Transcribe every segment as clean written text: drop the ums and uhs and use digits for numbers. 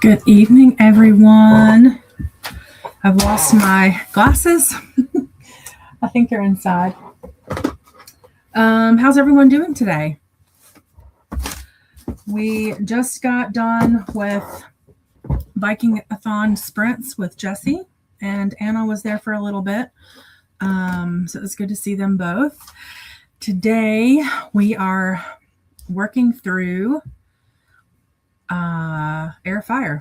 Good evening, everyone. I've lost my glasses. I think they're inside. How's everyone doing today? We just got done with Biking-a-thon sprints with Jessi, and Anna was there for a little bit. So it was good to see them both. Today, we are working through Heir,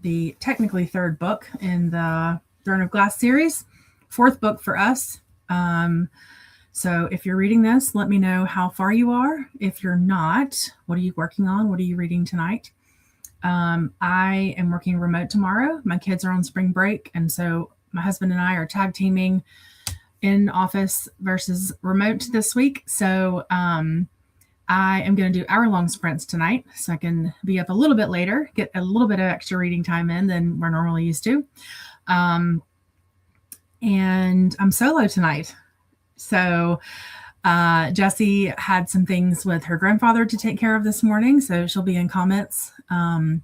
the technically third book in the Throne of Glass series, fourth book for us. So if you're reading this, let me know how far you are. If you're not, what are you working on? What are you reading tonight? I am working remote tomorrow. My kids are on spring break, and so my husband and I are tag teaming in office versus remote this week. So I am going to do hour-long sprints tonight so I can be up a little bit later, get a little bit of extra reading time in than we're normally used to. And I'm solo tonight. So Jessi had some things with her grandfather to take care of this morning, so she'll be in comments and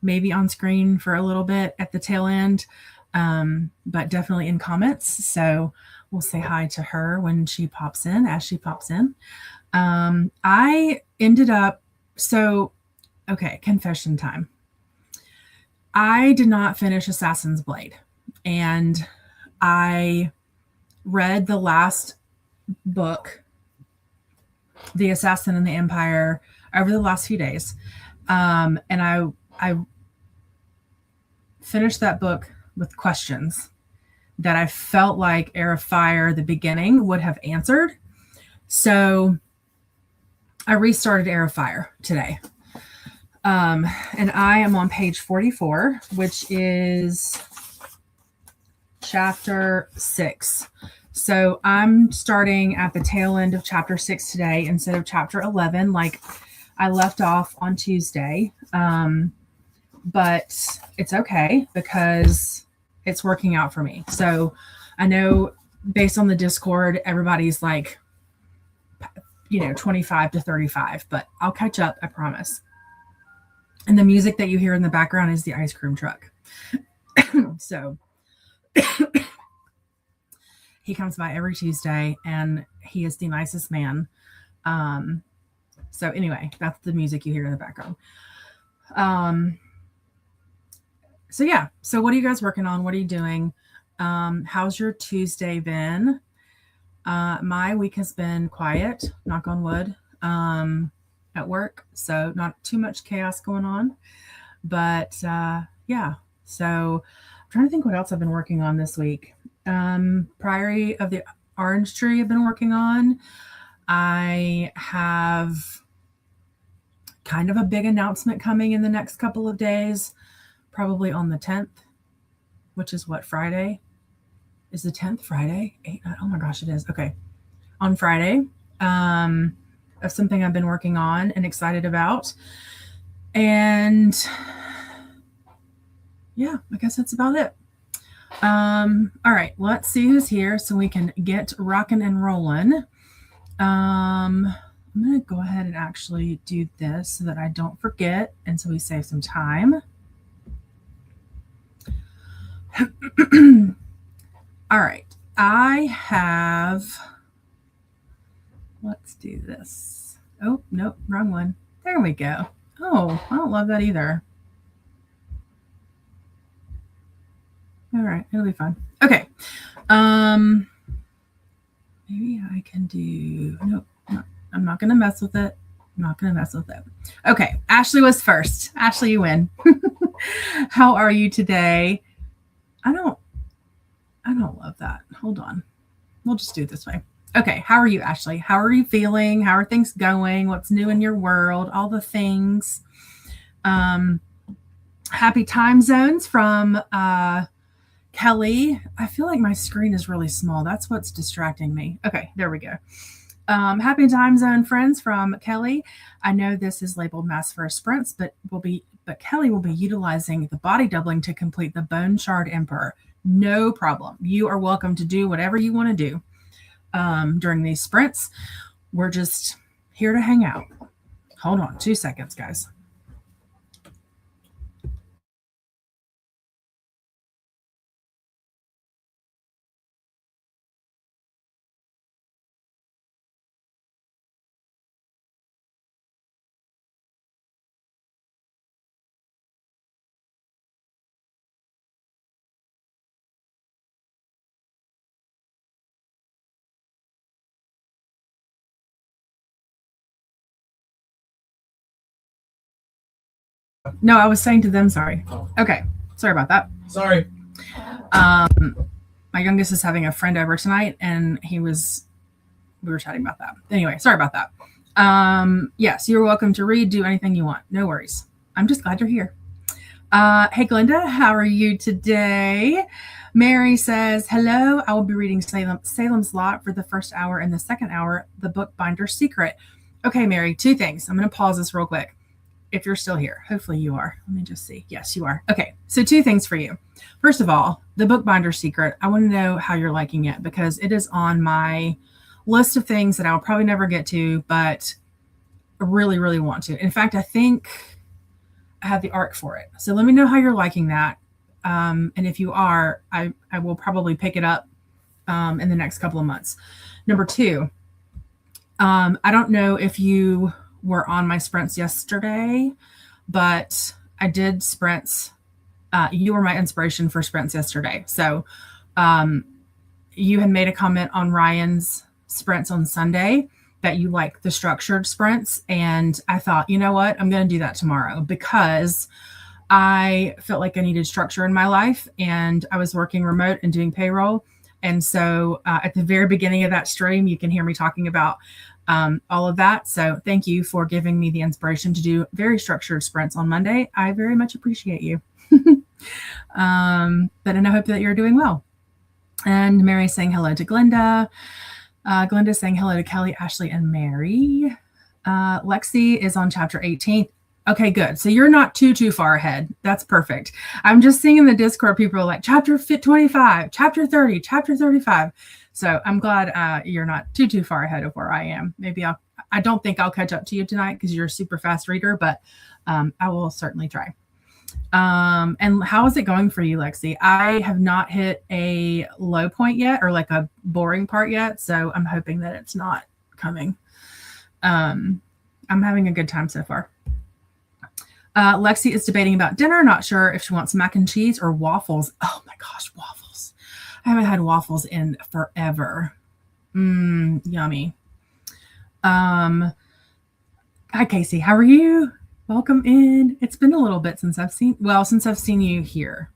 maybe on screen for a little bit at the tail end, but definitely in comments. So we'll say hi to her when she pops in, as she pops in. I ended up, confession time. I did not finish Assassin's Blade, and I read the last book, The Assassin and the Empire, over the last few days. And I finished that book with questions that I felt like Heir of Fire, the beginning, would have answered. So I restarted Heir of Fire today. And I am on page 44, which is chapter 6. So I'm starting at the tail end of chapter 6 today instead of chapter 11, like I left off on Tuesday. But it's okay because it's working out for me. So I know based on the Discord, everybody's like, 25 to 35, but I'll catch up, I promise. And the music that you hear in the background is the ice cream truck. So he comes by every Tuesday and he is the nicest man. So anyway, that's the music you hear in the background. So yeah, so what are you guys working on? What are you doing? How's your Tuesday been? My week has been quiet, knock on wood, at work. So not too much chaos going on, but yeah. So I'm trying to think what else I've been working on this week. Priory of the Orange Tree I've been working on. I have kind of a big announcement coming in the next couple of days, probably on the 10th, which is what, Friday? Is the 10th Friday? Oh my gosh, it is. Okay. On Friday, of something I've been working on and excited about. And yeah, I guess that's about it. All right, let's see who's here so we can get rocking and rolling. I'm going to go ahead and actually do this so that I don't forget and so we save some time. All right, let's do this. Oh, nope, wrong one. There we go. Oh, I don't love that either. All right, it'll be fun. Okay. Maybe I can do, nope, no, I'm not going to mess with it. Okay, Ashley was first. Ashley, you win. How are you today? I don't love that. Hold on. We'll just do it this way. Okay, how are you, Ashley? How are you feeling? How are things going? What's new in your world? All the things. Happy time zones from Kelly. I feel like my screen is really small. That's what's distracting me. Okay, there we go. Happy time zone friends from Kelly. I know this is labeled MAASVerse sprints, but Kelly will be utilizing the body doubling to complete the Bone Shard Emperor. No problem. You are welcome to do whatever you want to do during these sprints. We're just here to hang out. Hold on 2 seconds, guys. No, I was saying to them, sorry. Okay. Sorry about that. Sorry. My youngest is having a friend over tonight, and we were chatting about that. Anyway, sorry about that. Yes, you're welcome to read, do anything you want. No worries. I'm just glad you're here. Hey, Glenda, how are you today? Mary says, hello, I will be reading Salem's Lot for the first hour, and the second hour, The Bookbinder's Secret. Okay, Mary, 2 things. I'm going to pause this real quick. If you're still here, hopefully you are. Let me just see. Yes, you are. Okay, so 2 things for you. First of all, The Bookbinder's Secret. I want to know how you're liking it because it is on my list of things that I'll probably never get to, but I really, really want to. In fact, I think I have the art for it. So let me know how you're liking that. And if you are, I will probably pick it up in the next couple of months. Number 2, I don't know if you were on my sprints yesterday, but I did sprints. You were my inspiration for sprints yesterday. So you had made a comment on Ryan's sprints on Sunday that you like the structured sprints. And I thought, you know what? I'm going to do that tomorrow because I felt like I needed structure in my life and I was working remote and doing payroll. And so at the very beginning of that stream, you can hear me talking about all of that. So thank you for giving me the inspiration to do very structured sprints on Monday. I very much appreciate you. And I hope that you're doing well. And Mary saying hello to Glenda. Glenda saying hello to Kelly, Ashley, and Mary. Lexi is on chapter 18. Okay, good. So you're not too far ahead. That's perfect. I'm just seeing in the Discord, people are like, chapter 25, chapter 30, chapter 35. So I'm glad you're not too far ahead of where I am. Maybe I don't think I'll catch up to you tonight because you're a super fast reader, but I will certainly try. And how is it going for you, Lexi? I have not hit a low point yet or like a boring part yet. So I'm hoping that it's not coming. I'm having a good time so far. Lexi is debating about dinner. Not sure if she wants mac and cheese or waffles. Oh my gosh, waffles. I haven't had waffles in forever. Yummy. Hi, Casey. How are you? Welcome in. It's been a little bit since I've seen you here.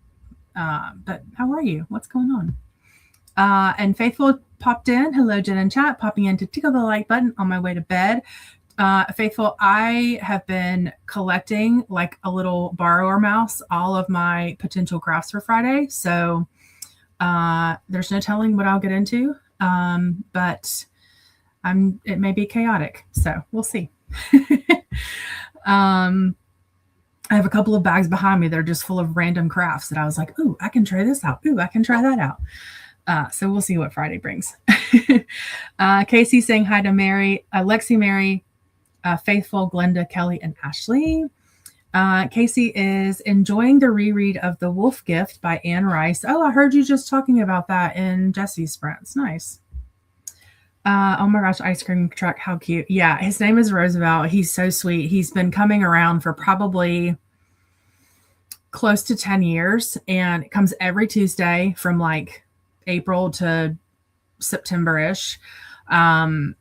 But how are you? What's going on? And Faithful popped in. Hello, Jen and chat. Popping in to tickle the like button on my way to bed. Faithful, I have been collecting like a little borrower mouse, all of my potential crafts for Friday. So there's no telling what I'll get into. But it may be chaotic. So we'll see. I have a couple of bags behind me that are just full of random crafts that I was like, ooh, I can try this out. Ooh, I can try that out. So we'll see what Friday brings. Casey saying hi to Mary, Lexi, Mary, Faithful, Glenda, Kelly, and Ashley. Casey is enjoying the reread of The Wolf Gift by Anne Rice. Oh, I heard you just talking about that in Jessi's sprints. Nice. Oh my gosh, ice cream truck. How cute. Yeah, his name is Roosevelt. He's so sweet. He's been coming around for probably close to 10 years and it comes every Tuesday from like April to September-ish. And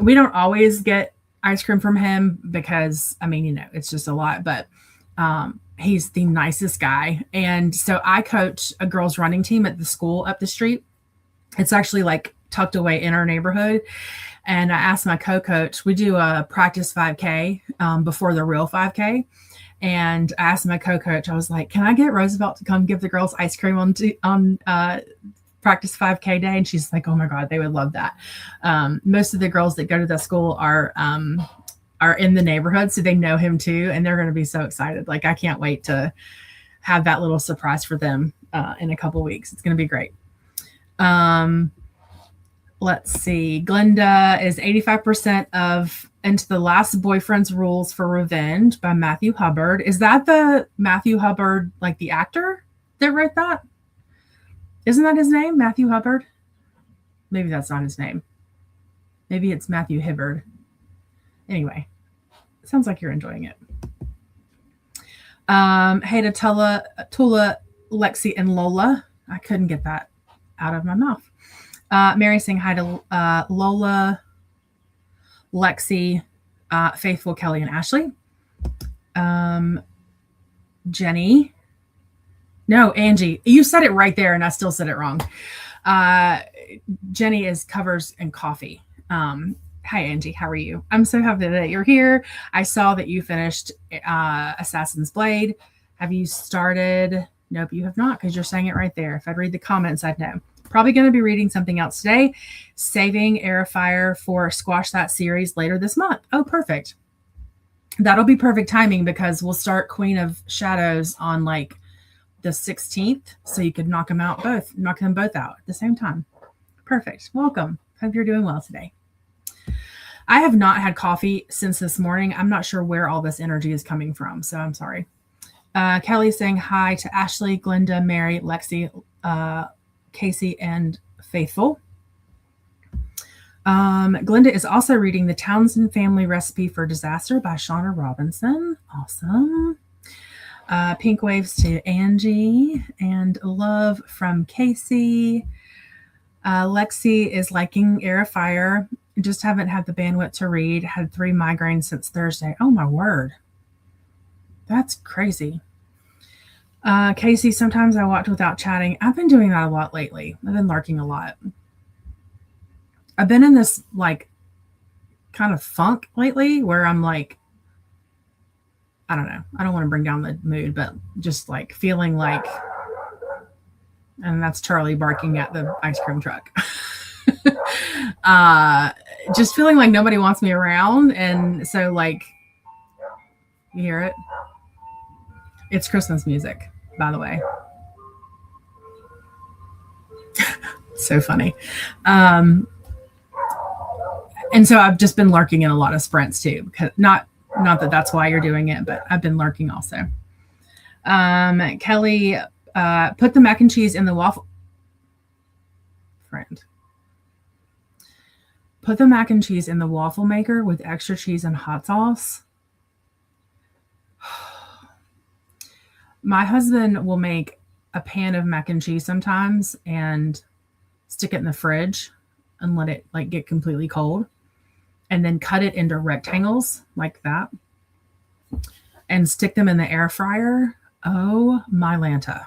we don't always get ice cream from him because, I mean, it's just a lot, but he's the nicest guy. And so I coach a girls running team at the school up the street. It's actually like tucked away in our neighborhood. And I asked my co-coach, we do a practice 5K before the real 5K. And I asked my co-coach, I was like, can I get Roosevelt to come give the girls ice cream on practice 5K day? And she's like, oh my God, they would love that. Most of the girls that go to the school are in the neighborhood, so they know him too. And they're going to be so excited. Like, I can't wait to have that little surprise for them in a couple weeks. It's going to be great. Let's see. Glenda is 85% of Into the Last Boyfriend's Rules for Revenge by Matthew Hubbard. Is that the Matthew Hubbard, like the actor that wrote that? Isn't that his name, Matthew Hubbard? Maybe that's not his name. Maybe it's Matthew Hibbard. Anyway, it sounds like you're enjoying it. Hey to Tula, Lexi, and Lola. I couldn't get that out of my mouth. Mary saying hi to Lola, Lexi, Faithful, Kelly, and Ashley. Jenny. No, Angie. You said it right there, and I still said it wrong. Jenny is covers and coffee. Hi, Angie. How are you? I'm so happy that you're here. I saw that you finished Assassin's Blade. Have you started? Nope, you have not, because you're saying it right there. If I'd read the comments, I'd know. Probably going to be reading something else today. Saving Heir of Fire for Squash That series later this month. Oh, perfect. That'll be perfect timing because we'll start Queen of Shadows on like the 16th. So you could knock them both out at the same time. Perfect. Welcome. Hope you're doing well today. I have not had coffee since this morning. I'm not sure where all this energy is coming from, so I'm sorry. Kelly saying hi to Ashley, Glenda, Mary, Lexi, Casey, and Faithful. Glenda is also reading The Townsend Family Recipe for Disaster by Shauna Robinson. Awesome. Pink waves to Angie and love from Casey. Lexi is liking Heir of Fire. Just haven't had the bandwidth to read. Had 3 migraines since Thursday. Oh my word. That's crazy. Casey, sometimes I watch without chatting. I've been doing that a lot lately. I've been lurking a lot. I've been in this like kind of funk lately where I'm like, I don't know. I don't want to bring down the mood, but just like feeling like, and that's Charlie barking at the ice cream truck. Just feeling like nobody wants me around. And so like, you hear it? It's Christmas music, by the way. So funny. And so I've just been lurking in a lot of sprints too, because not that that's why you're doing it, but I've been lurking also. Kelly, put the mac and cheese in the waffle. Put the mac and cheese in the waffle maker with extra cheese and hot sauce. My husband will make a pan of mac and cheese sometimes and stick it in the fridge and let it like get completely cold, and then cut it into rectangles like that and stick them in the air fryer. Oh my Lanta.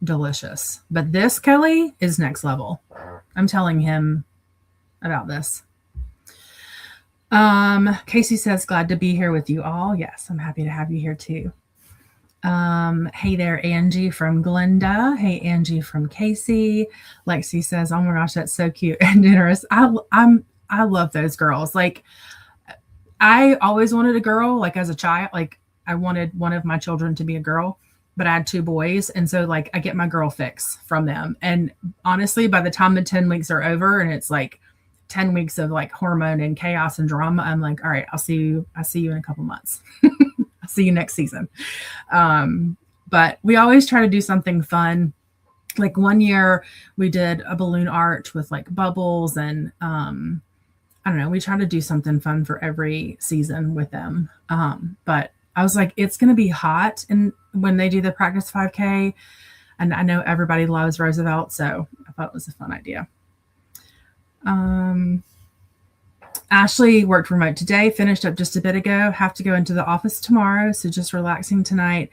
Delicious. But this, Kelly, is next level. I'm telling him about this. Casey says, glad to be here with you all. Yes, I'm happy to have you here too. Hey there, Angie from Glenda. Hey, Angie from Casey. Lexi says, oh my gosh, that's so cute and generous. I love those girls. Like, I always wanted a girl, like as a child, like I wanted one of my children to be a girl, but I had 2 boys. And so like I get my girl fix from them. And honestly, by the time the 10 weeks are over and it's like 10 weeks of like hormone and chaos and drama, I'm like, all right, I'll see you in a couple months. I'll see you next season. But we always try to do something fun. Like one year we did a balloon arch with like bubbles and, I don't know, we try to do something fun for every season with them. But I was like, it's going to be hot. And when they do the practice 5K, and I know everybody loves Roosevelt, so I thought it was a fun idea. Ashley worked remote today, finished up just a bit ago, have to go into the office tomorrow. So just relaxing tonight.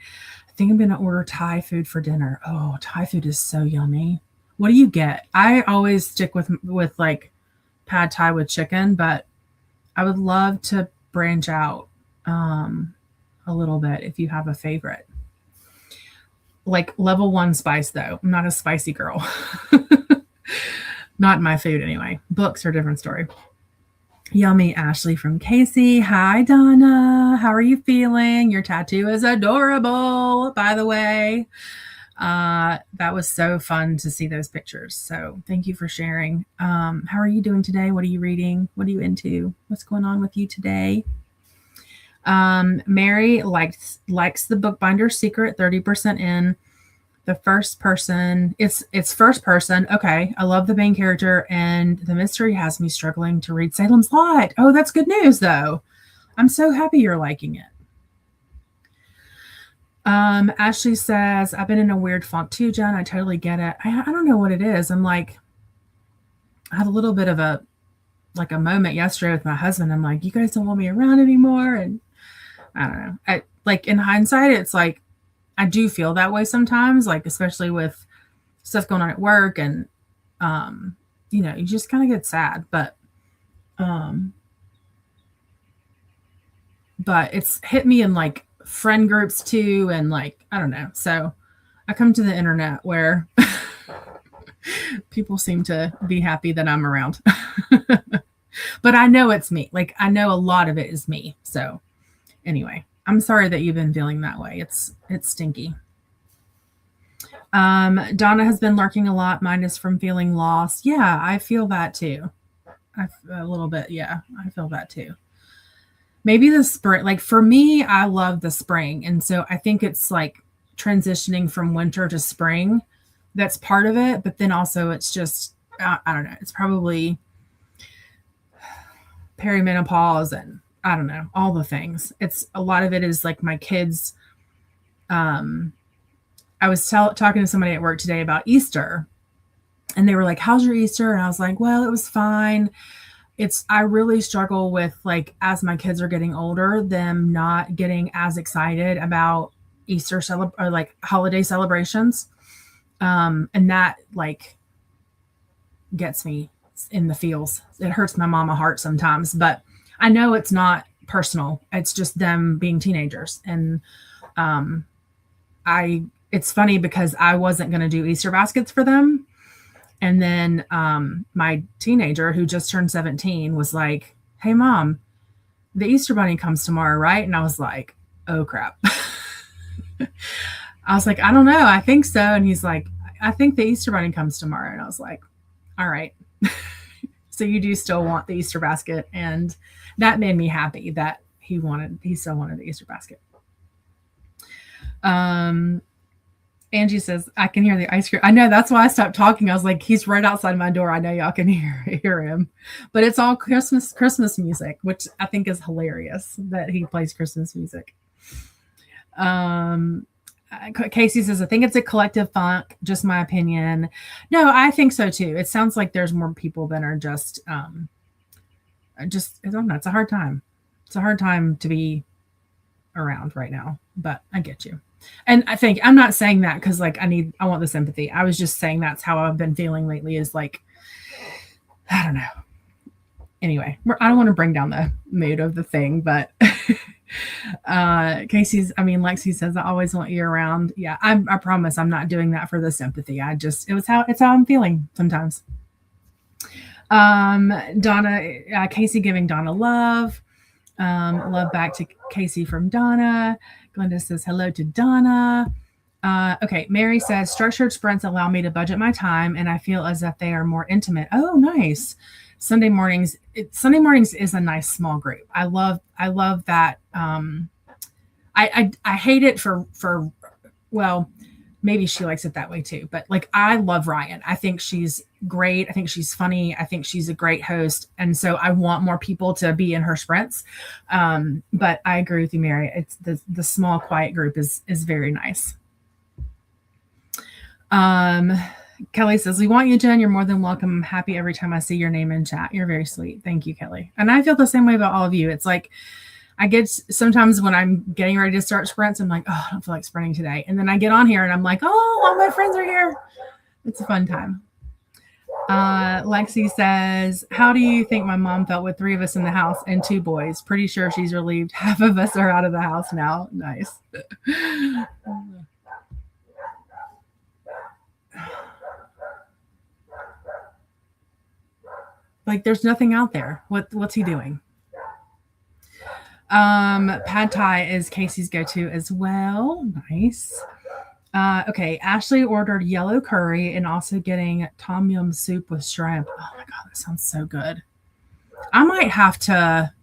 I think I'm going to order Thai food for dinner. Oh, Thai food is so yummy. What do you get? I always stick with like pad Thai with chicken, but I would love to branch out a little bit if you have a favorite. Like level 1 spice though. I'm not a spicy girl. Not my food anyway. Books are a different story. Yummy, Ashley from Casey. Hi, Donna. How are you feeling? Your tattoo is adorable, by the way. That was so fun to see those pictures. So thank you for sharing. How are you doing today? What are you reading? What are you into? What's going on with you today? Mary likes the Bookbinder Secret, 30% in. The first person, it's first person. Okay, I love the main character, and the mystery has me struggling to read Salem's Lot. Oh, that's good news, though. I'm so happy you're liking it. Ashley says, I've been in a weird funk too, Jen. I totally get it. I don't know what it is. I'm like, I had a little bit of a moment yesterday with my husband. I'm like, you guys don't want me around anymore. And I don't know. I like in hindsight, it's like I do feel that way sometimes, like especially with stuff going on at work and you just kind of get sad. But it's hit me in like friend groups too, and like I don't know. So I come to the internet where people seem to be happy that I'm around. But I know it's me. Like I know a lot of it is me. So anyway, I'm sorry that you've been feeling that way. It's stinky. Donna has been lurking a lot. Mine is from feeling lost. Yeah, I feel that too. A little bit. Yeah, I feel that too. Maybe the spring, like for me, I love the spring. And so I think it's like transitioning from winter to spring. That's part of it. But then also it's just, I don't know. It's probably perimenopause and I don't know, all the things. It's a lot of it is like my kids. I was talking to somebody at work today about Easter and they were like, how's your Easter? And I was like, well, it was fine. I really struggle with like, as my kids are getting older, them not getting as excited about Easter or like holiday celebrations. And that like gets me in the feels. It hurts my mama heart sometimes, but I know it's not personal. It's just them being teenagers. And it's funny because I wasn't going to do Easter baskets for them. And then my teenager who just turned 17 was like, hey, Mom, the Easter Bunny comes tomorrow, right? And I was like, oh, crap. I was like, I don't know. I think so. And he's like, I think the Easter Bunny comes tomorrow. And I was like, all right. So you do still want the Easter basket. And that made me happy that he still wanted the Easter basket. Angie says, I can hear the ice cream. I know, that's why I stopped talking. I was like, he's right outside my door. I know y'all can hear him. But it's all Christmas music, which I think is hilarious that he plays Christmas music. Casey says, I think it's a collective funk, just my opinion. No, I think so too. It sounds like there's more people that are just I don't know. It's a hard time. It's a hard time to be around right now, but I get you. And I think I'm not saying that because like I want the sympathy. I was just saying that's how I've been feeling lately is like, I don't know. Anyway, I don't want to bring down the mood of the thing, but Lexi says, I always want you around. Yeah, I promise I'm not doing that for the sympathy. It's how I'm feeling sometimes. Donna, Casey giving Donna love. Love back to Casey from Donna. Glenda says hello to Donna. Okay, Mary says structured sprints allow me to budget my time, and I feel as if they are more intimate. Oh, nice. Sunday mornings is a nice small group. I love that. I hate it for well, maybe she likes it that way too. But like I love Ryan. I think she's great. I think she's funny. I think she's a great host. And so I want more people to be in her sprints. But I agree with you, Mary. It's the small quiet group is very nice. Kelly says, we want you, Jen. You're more than welcome. I'm happy every time I see your name in chat. You're very sweet. Thank you, Kelly. And I feel the same way about all of you. It's like, I get sometimes when I'm getting ready to start sprints, I'm like, oh, I don't feel like sprinting today. And then I get on here and I'm like, oh, all my friends are here. It's a fun time. Lexi says, how do you think my mom felt with 3 of us in the house and 2 boys? Pretty sure she's relieved. Half of us are out of the house now. Nice. Like there's nothing out there. What's he doing? Pad Thai is Casey's go-to as well. Nice. Okay, Ashley ordered yellow curry and also getting tom yum soup with shrimp. Oh my god, that sounds so good. I might have to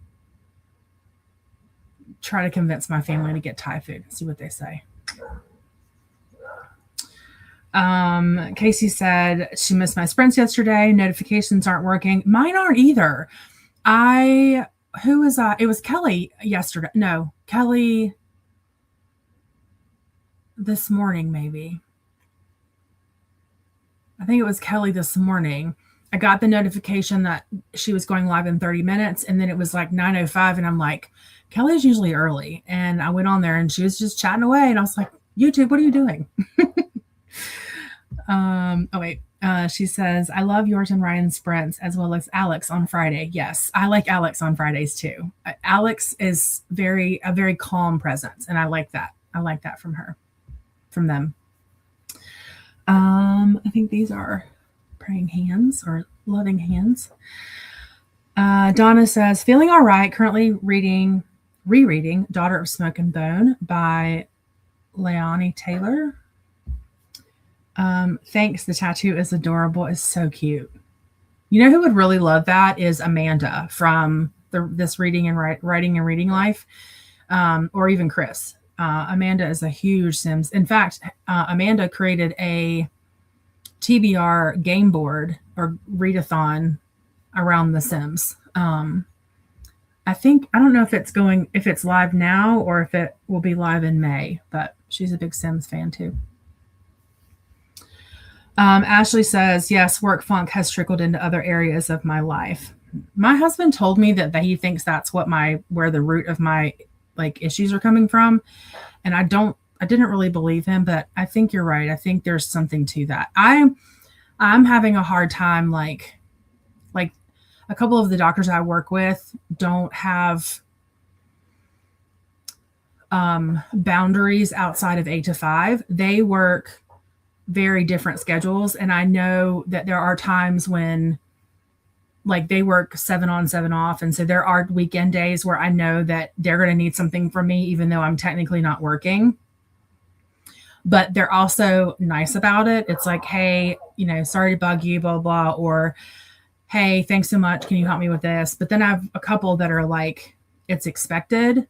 try to convince my family to get Thai food and see what they say. Casey said she missed my sprints yesterday. Notifications aren't working. Mine aren't either. Who was I? It was Kelly yesterday. No, Kelly this morning, maybe. I think it was Kelly this morning. I got the notification that she was going live in 30 minutes, and then it was like 9:05, and I'm like, Kelly's usually early. And I went on there, and she was just chatting away, and I was like, YouTube, what are you doing? She says, I love yours and Ryan's sprints as well as Alex on Friday. Yes, I like Alex on Fridays too. Alex is a very calm presence, and I like that. I like that from them. I think these are praying hands or loving hands. Donna says, feeling all right. Currently rereading Daughter of Smoke and Bone by Leonie Taylor. Thanks. The tattoo is adorable. It's so cute. You know who would really love that is Amanda from this Reading and Writing and Reading Life, or even Chris. Amanda is a huge Sims. In fact, Amanda created a TBR game board or readathon around The Sims. I don't know if it's live now or if it will be live in May, but she's a big Sims fan too. Ashley says, yes, work funk has trickled into other areas of my life. My husband told me that he thinks that's where the root of my issues are coming from. And I didn't really believe him, but I think you're right. I think there's something to that. I'm having a hard time, like a couple of the doctors I work with don't have boundaries outside of 8 to 5. They work very different schedules. And I know that there are times when they work 7 on, 7 off. And so there are weekend days where I know that they're going to need something from me, even though I'm technically not working. But they're also nice about it. It's like, hey, sorry to bug you, blah, blah, or hey, thanks so much. Can you help me with this? But then I have a couple that are like, it's expected.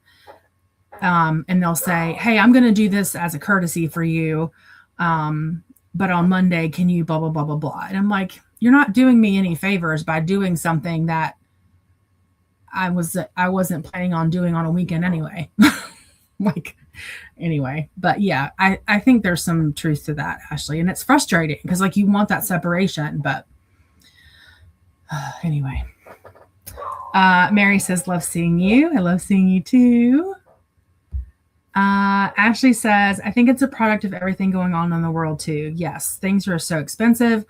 And they'll say, hey, I'm going to do this as a courtesy for you. But on Monday, can you blah, blah, blah, blah, blah. And I'm like, you're not doing me any favors by doing something that I wasn't planning on doing on a weekend anyway. Anyway, but yeah, I think there's some truth to that, Ashley. And it's frustrating because you want that separation, but anyway. Mary says, love seeing you. I love seeing you too. Ashley says, I think it's a product of everything going on in the world too. Yes, things are so expensive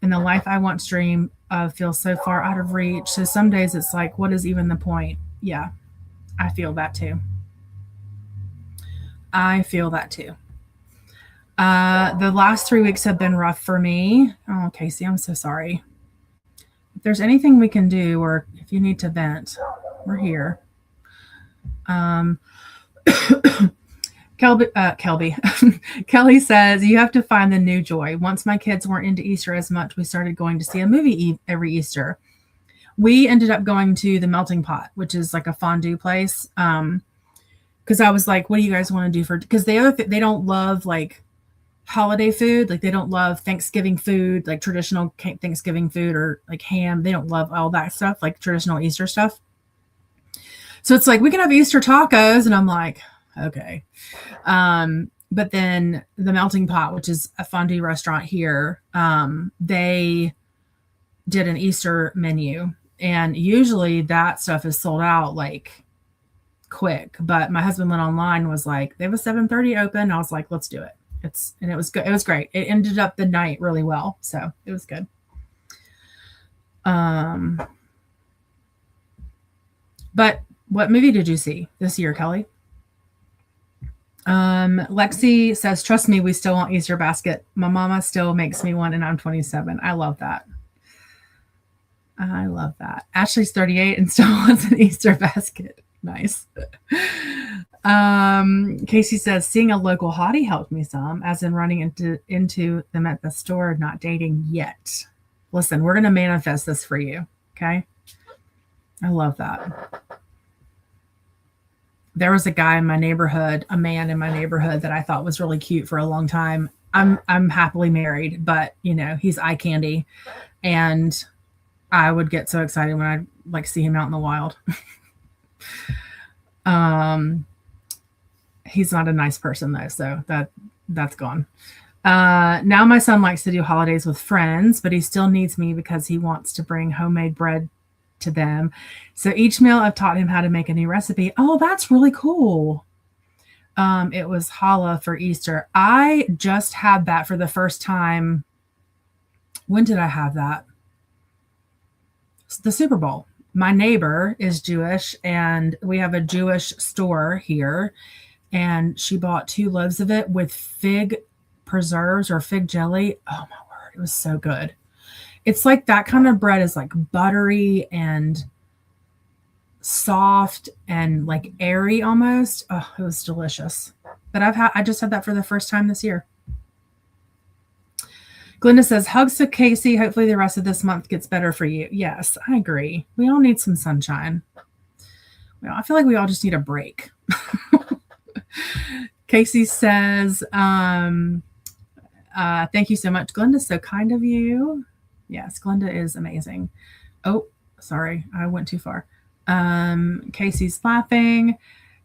and the life I once dreamed of feels so far out of reach. So some days it's like, what is even the point? Yeah, I feel that too. The last 3 weeks have been rough for me. Oh, Casey, I'm so sorry. If there's anything we can do, or if you need to vent, we're here. Kelly says, you have to find the new joy. Once my kids weren't into Easter as much, we started going to see a movie every Easter. We ended up going to the Melting Pot, which is like a fondue place. Because I was like, what do you guys want to do because they don't love holiday food. They don't love Thanksgiving food, traditional Thanksgiving food or ham. They don't love all that stuff, traditional Easter stuff. So it's we can have Easter tacos. And I'm like, okay. But then the Melting Pot, which is a fondue restaurant here, they did an Easter menu. And usually that stuff is sold out quick. But my husband went online and was like, they have a 7:30 open. I was like, let's do it. It was good. It was great. It ended up the night really well. So it was good. But what movie did you see this year, Kelly? Lexi says, trust me, we still want Easter basket. My mama still makes me one and I'm 27. I love that. Ashley's 38 and still wants an Easter basket. Nice. Casey says, seeing a local hottie helped me some, as in running into them at the store, not dating yet. Listen, we're going to manifest this for you. Okay. I love that. There was a guy in my neighborhood, a man in my neighborhood that I thought was really cute for a long time. I'm happily married, but you know, he's eye candy, and I would get so excited when I like see him out in the wild. He's not a nice person though, so that's gone. Now my son likes to do holidays with friends, but he still needs me because he wants to bring homemade bread to them. So each meal I've taught him how to make a new recipe. Oh, that's really cool. It was challah for Easter. I just had that for the first time. When did I have that? The Super Bowl. My neighbor is Jewish, and we have a Jewish store here, and she bought 2 loaves of it with fig preserves or fig jelly. Oh my word, it was so good. It's like that kind of bread is like buttery and soft and like airy almost. Oh, it was delicious. But I just had that for the first time this year. Glenda says, hugs to Casey. Hopefully the rest of this month gets better for you. Yes, I agree. We all need some sunshine. Well, I feel like we all just need a break. Casey says, thank you so much, Glenda. So kind of you. Yes, Glenda is amazing. Oh, sorry. I went too far. Casey's laughing.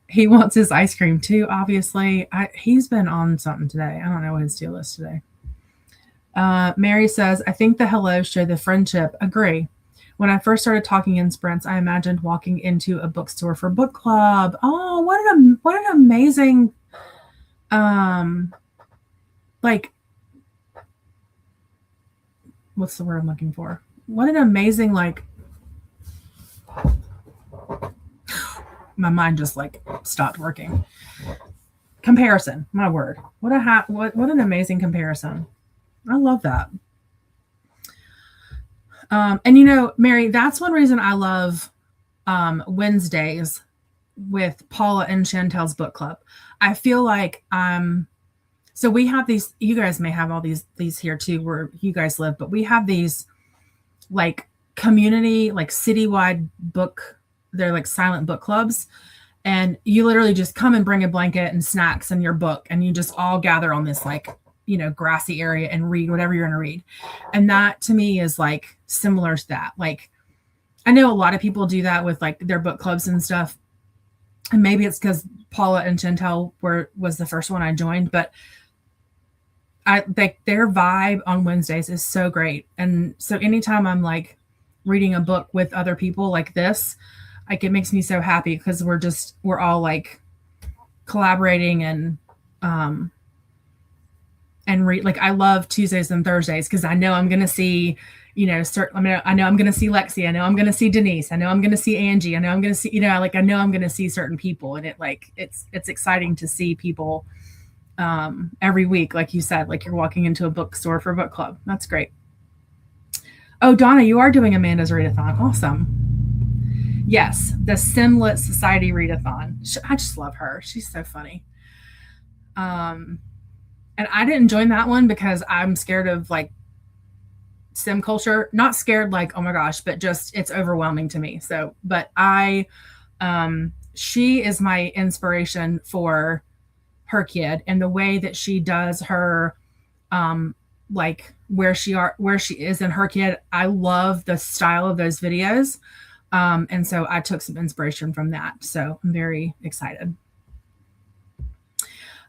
He wants his ice cream too, obviously. He's been on something today. I don't know what his deal is today. Mary says, I think the hellos show the friendship. Agree. When I first started talking in sprints, I imagined walking into a bookstore for book club. Oh, what an amazing, like, what's the word I'm looking for? What an amazing, like, my mind just like stopped working. Comparison, my word. What an amazing comparison. I love that. And you know, Mary, that's one reason I love Wednesdays with Paula and Chantel's book club. I feel like so we have these, you guys may have all these here too where you guys live, but we have these like community, like citywide book, they're like silent book clubs. And you literally just come and bring a blanket and snacks and your book, and you just all gather on this like, you know, grassy area and read whatever you're going to read. And that to me is like similar to that. Like, I know a lot of people do that with like their book clubs and stuff. And maybe it's because Paula and Chantel was the first one I joined, but their vibe on Wednesdays is so great. And so anytime I'm like reading a book with other people like this, like it makes me so happy because we're all like collaborating and read. Like I love Tuesdays and Thursdays because I know I'm going to see, you know, I know I'm going to see Lexi. I know I'm going to see Denise. I know I'm going to see Angie. I know I'm going to see, you know, like I know I'm going to see certain people, and it's exciting to see people every week. Like you said, like you're walking into a bookstore for book club. That's great. Oh, Donna, you are doing Amanda's readathon. Awesome. Yes, the Simlet Society readathon. I just love her. She's so funny. And I didn't join that one because I'm scared of like sim culture. Not scared like, oh my gosh, but just it's overwhelming to me. So, but she is my inspiration for her kid and the way that she does her, like where she is in her kid. I love the style of those videos. And so I took some inspiration from that. So I'm very excited.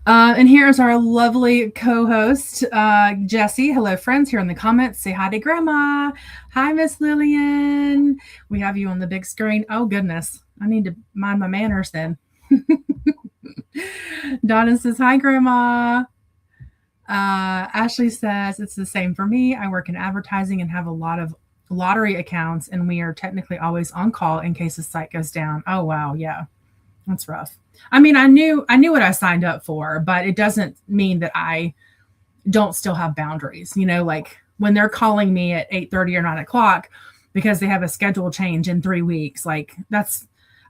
And here's our lovely co-host, Jessi. Hello, friends, here in the comments. Say hi to Grandma. Hi, Miss Lillian. We have you on the big screen. Oh, goodness. I need to mind my manners then. Donna says, hi, Grandma. Ashley says, it's the same for me. I work in advertising and have a lot of lottery accounts, and we are technically always on call in case the site goes down. Oh, wow. Yeah, that's rough. I mean, I knew what I signed up for, but it doesn't mean that I don't still have boundaries. You know, like when they're calling me at 8:30 or 9 o'clock because they have a schedule change in 3 weeks, like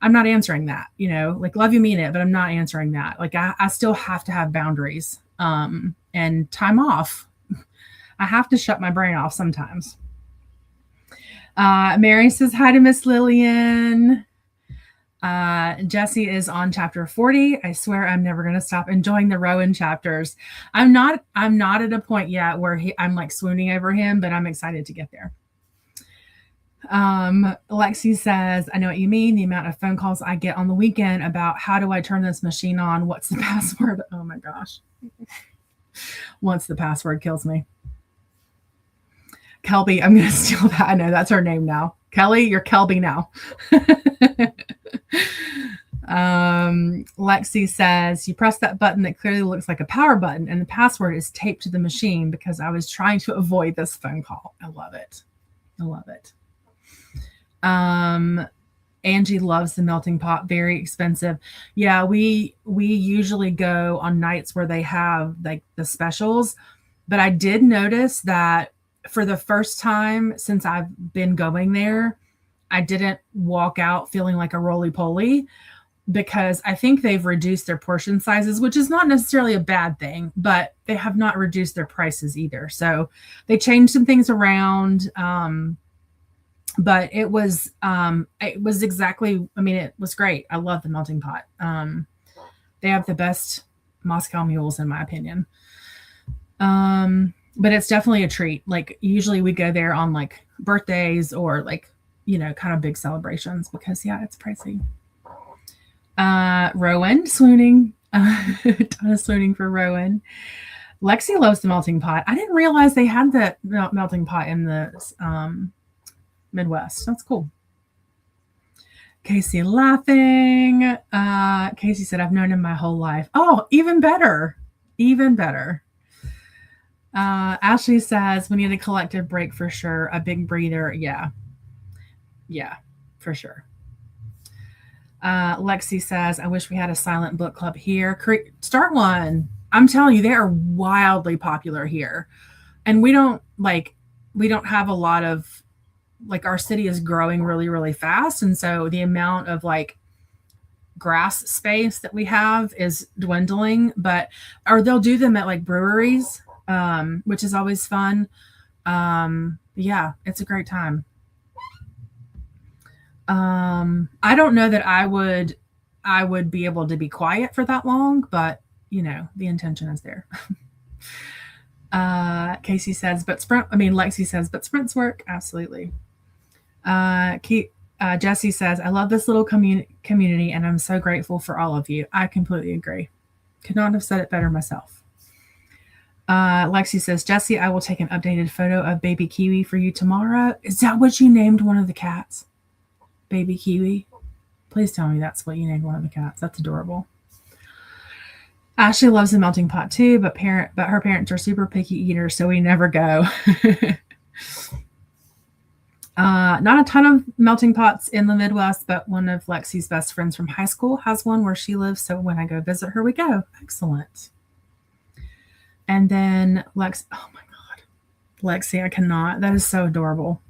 I'm not answering that, you know, like love you mean it, but I'm not answering that. Like I still have to have boundaries and time off. I have to shut my brain off sometimes. Mary says hi to Miss Lillian. Jessi is on chapter 40. I swear I'm never going to stop enjoying the Rowan chapters. I'm not at a point yet where I'm like swooning over him, but I'm excited to get there. Lexi says, I know what you mean. The amount of phone calls I get on the weekend about how do I turn this machine on? What's the password? Oh my gosh. Once the password kills me. Kelby, I'm going to steal that. I know that's her name now. Kelly, you're Kelby now. Lexi says, you press that button that clearly looks like a power button and the password is taped to the machine because I was trying to avoid this phone call. I love it. I love it. Angie loves the melting pot. Very expensive. Yeah, we usually go on nights where they have like the specials, but I did notice that for the first time since I've been going there, I didn't walk out feeling like a roly-poly because I think they've reduced their portion sizes, which is not necessarily a bad thing, but they have not reduced their prices either. So they changed some things around. But it was exactly, I mean, it was great. I love the melting pot. They have the best Moscow mules in my opinion. But it's definitely a treat. Like usually we go there on like birthdays or like, you know, kind of big celebrations because yeah, it's pricey. Rowan swooning, ton of swooning for Rowan. Lexi loves the melting pot. I didn't realize they had that melting pot in the, Midwest. That's cool. Casey laughing. Casey said, I've known him my whole life. Oh, even better. Even better. Ashley says, we need a collective break for sure. A big breather. Yeah. Yeah, for sure. Lexi says, I wish we had a silent book club here. Start one. I'm telling you, they are wildly popular here. And we don't have a lot of, like our city is growing really, really fast. And so the amount of like grass space that we have is dwindling, or they'll do them at like breweries, which is always fun. Yeah, it's a great time. I don't know that I would be able to be quiet for that long, but you know, the intention is there. Lexi says, but sprints work. Absolutely. Jessi says, I love this little community and I'm so grateful for all of you. I completely agree. Could not have said it better myself. Lexi says, Jessi, I will take an updated photo of baby Kiwi for you tomorrow. Is that what you named one of the cats? Baby Kiwi? Please tell me that's what you named one of the cats. That's adorable. Ashley loves the melting pot too, but her parents are super picky eaters, so we never go. Not a ton of melting pots in the Midwest, but one of Lexi's best friends from high school has one where she lives. So when I go visit her, we go. Excellent. And then oh my God, Lexi, I cannot. That is so adorable.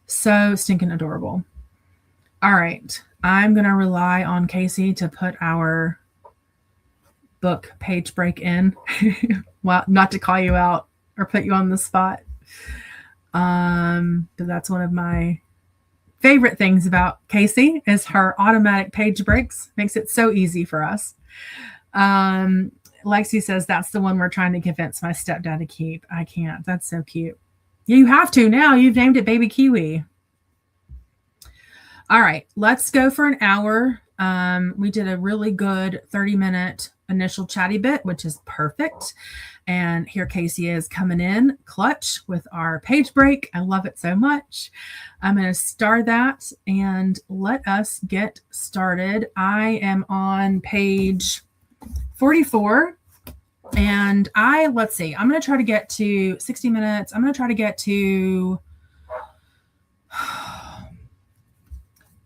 So stinking adorable. All right. I'm going to rely on Casey to put our book page break in. Well, not to call you out or put you on the spot. But that's one of my favorite things about Casey is her automatic page breaks. Makes it so easy for us. Lexi says that's the one we're trying to convince my stepdad to keep. I can't. That's so cute. You have to now. You've named it Baby Kiwi. All right, let's go for an hour. We did a really good 30-minute initial chatty bit, which is perfect. And here Casey is coming in clutch with our page break. I love it so much. I'm going to start that and let us get started. I am on page 44 and let's see, I'm going to try to get to 60 minutes. I'm going to try to get to,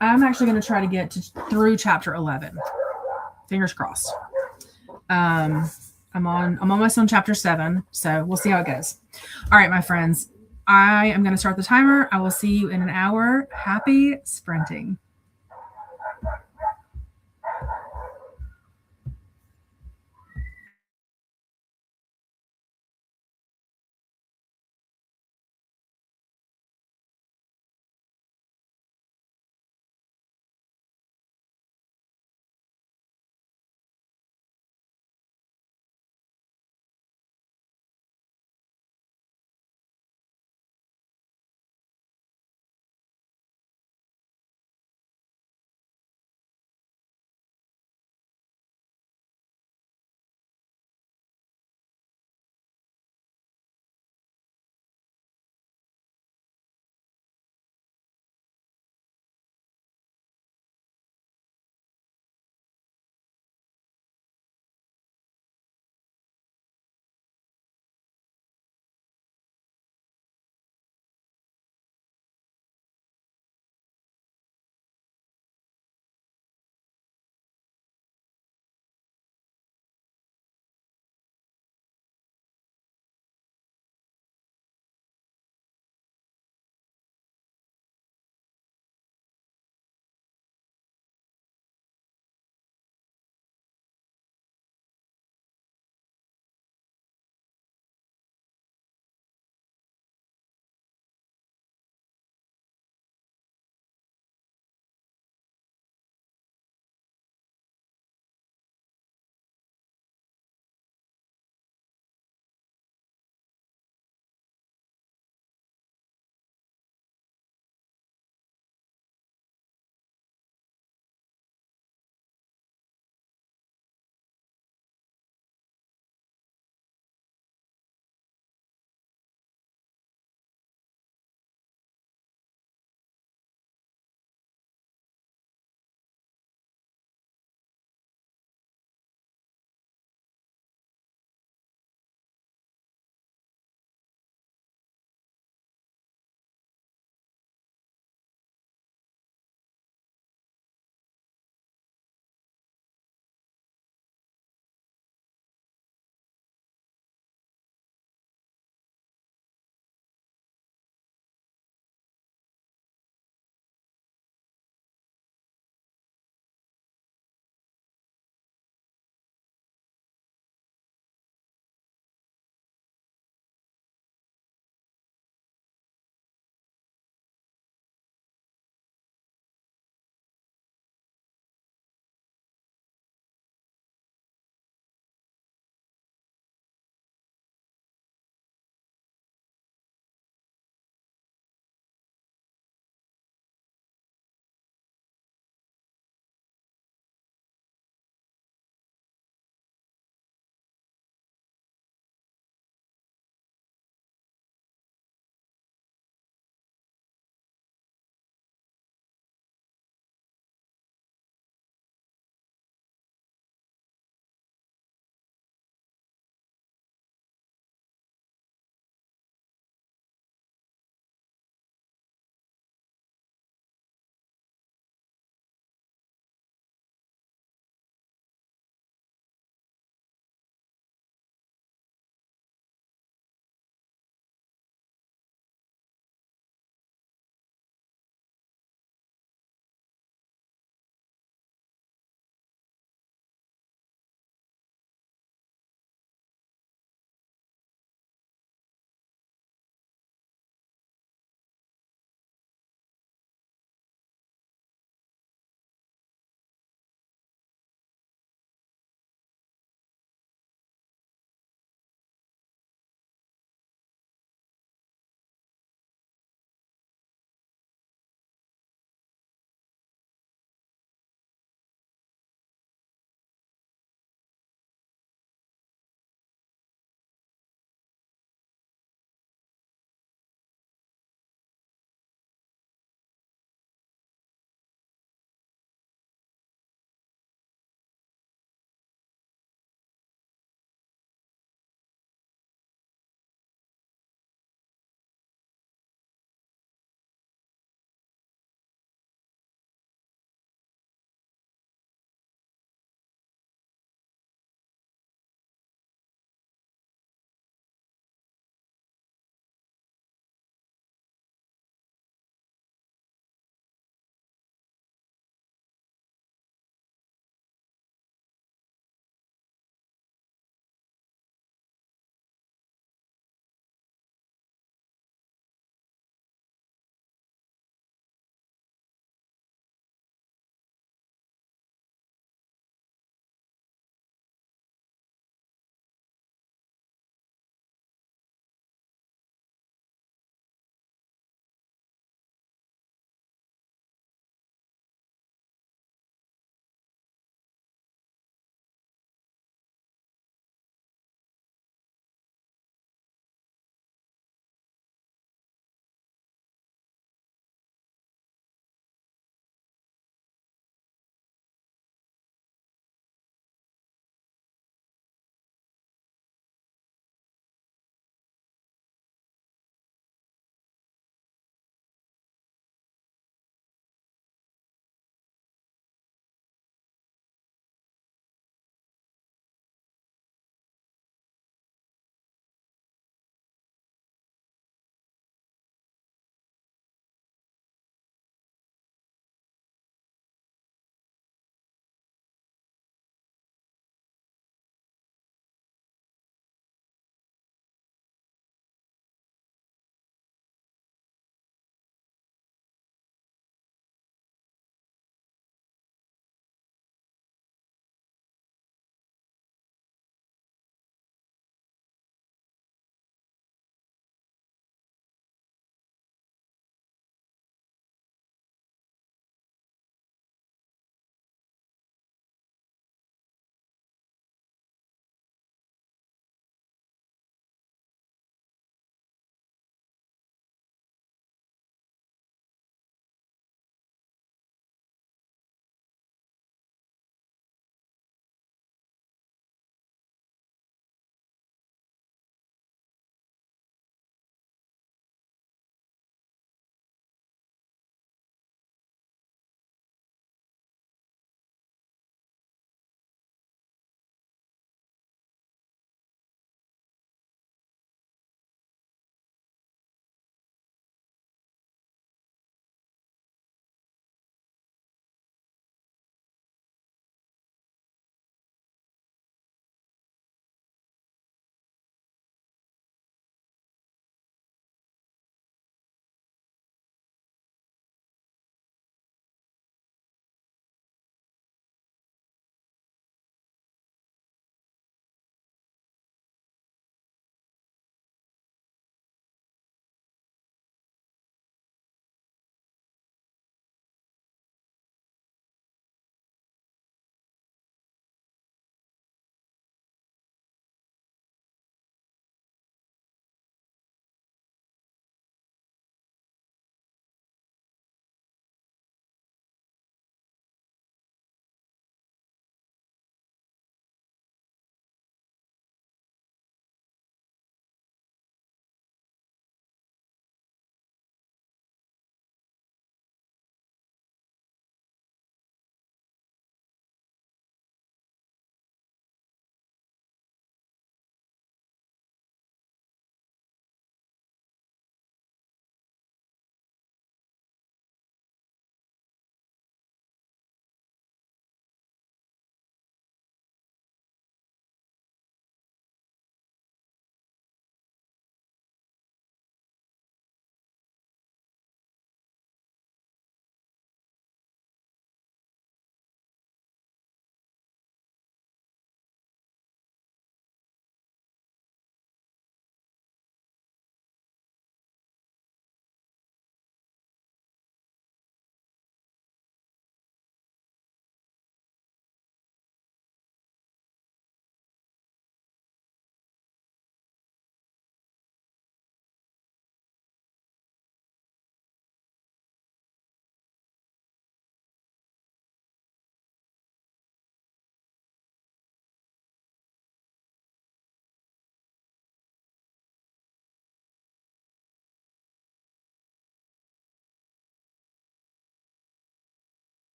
I'm actually going to try to get through chapter 11. Fingers crossed. I'm almost on chapter 7, so we'll see how it goes. All right, my friends, I am going to start the timer. I will see you in an hour. Happy sprinting.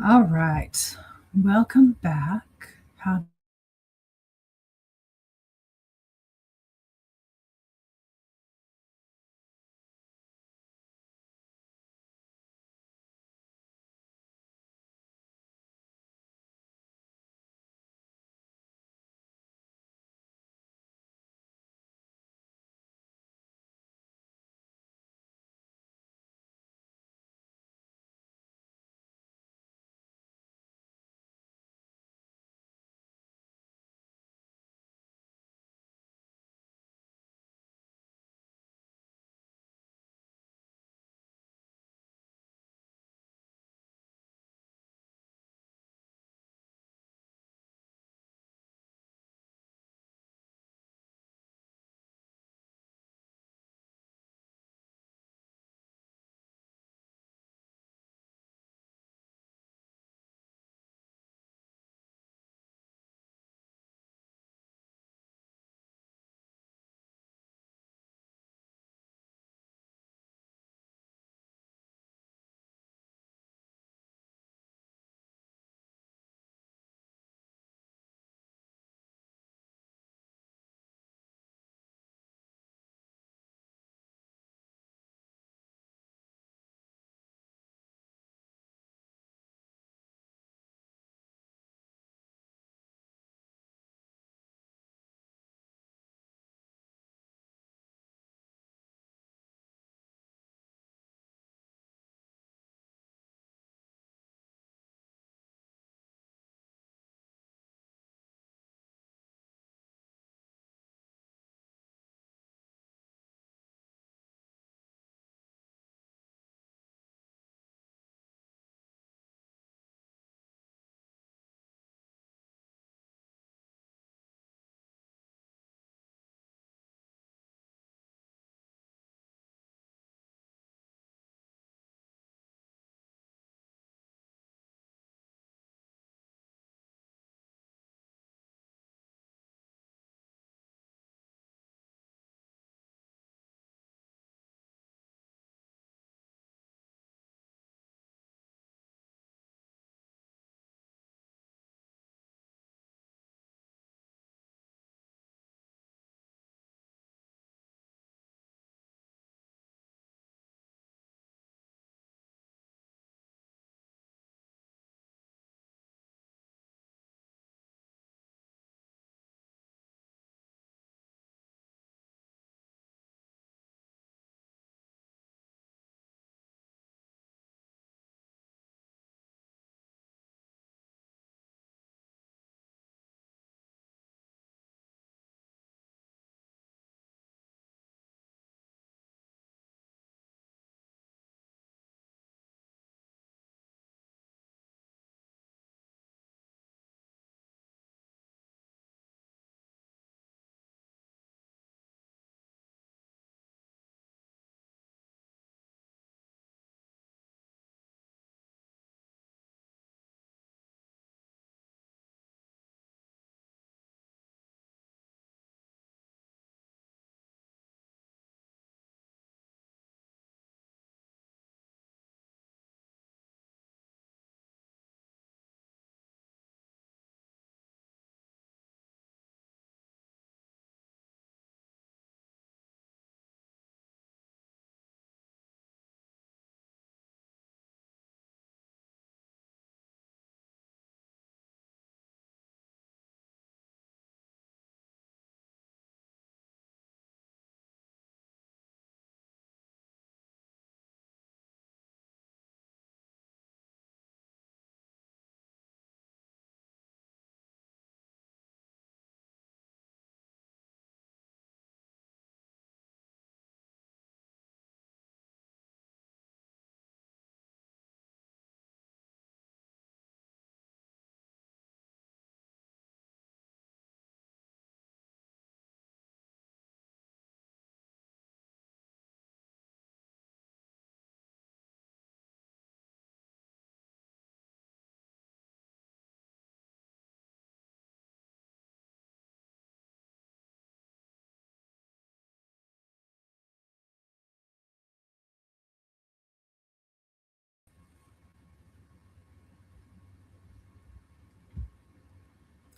All right. Welcome back. How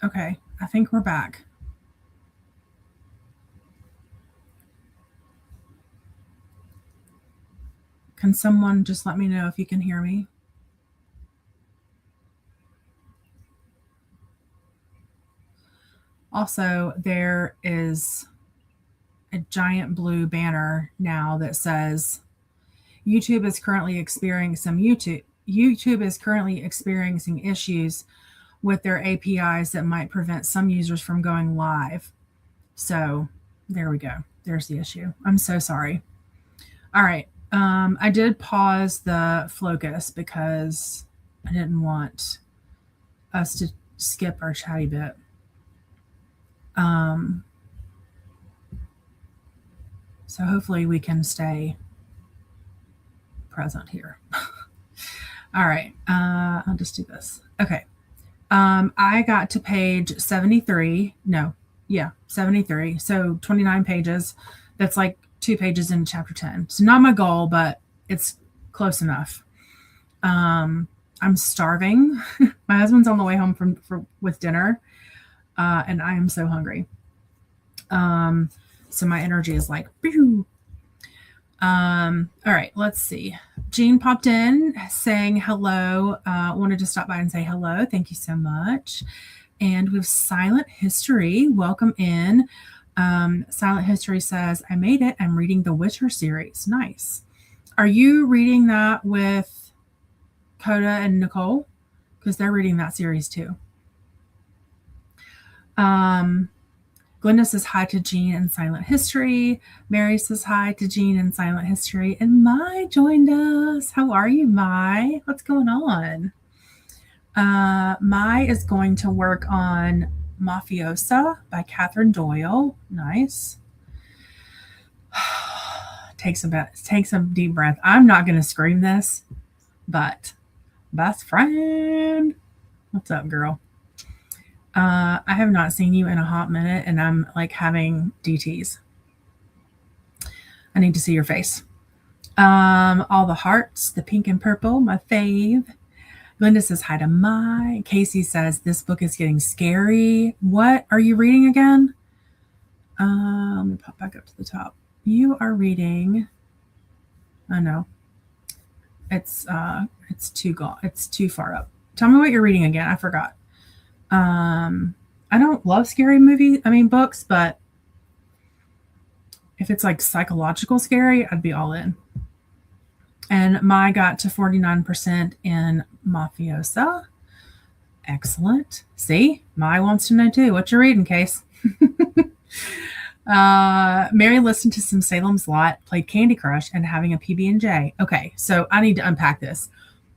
Okay, I think we're back. Can someone just let me know if you can hear me? Also, there is a giant blue banner now that says YouTube is currently experiencing issues with their APIs that might prevent some users from going live. So there we go. There's the issue. I'm so sorry. All right. I did pause the Flocus because I didn't want us to skip our chatty bit. So hopefully we can stay present here. All right. I'll just do this. Okay. I got to page 73. No. Yeah, 73. So 29 pages. That's like 2 pages in chapter 10. So not my goal, but it's close enough. I'm starving. My husband's on the way home with dinner, and I am so hungry. So my energy is like, pew. All right, let's see. Jean popped in saying hello. Wanted to stop by and say hello. Thank you so much. And we have Silent History. Welcome in. Silent History says, I made it. I'm reading the Witcher series. Nice. Are you reading that with Coda and Nicole? Because they're reading that series too. Glenda says hi to Jean and Silent History. Mary says hi to Jean and Silent History. And Mai joined us. How are you, Mai? What's going on? Mai is going to work on Mafiosa by Catherine Doyle. Nice. Take some deep breath. I'm not going to scream this, but best friend. What's up, girl? I have not seen you in a hot minute, and I'm like having DTs. I need to see your face. All the hearts, the pink and purple, my fave. Linda says hi to Mai. Casey says this book is getting scary. What are you reading again? Let me pop back up to the top. You are reading. Oh no, it's too far up. Tell me what you're reading again. I forgot. I don't love scary books, but if it's like psychological scary, I'd be all in. And Mai got to 49% in Mafiosa. Excellent. See, Mai wants to know too. What you reading, Case? Mary listened to some Salem's Lot, played Candy Crush, and having a PB&J. Okay, so I need to unpack this.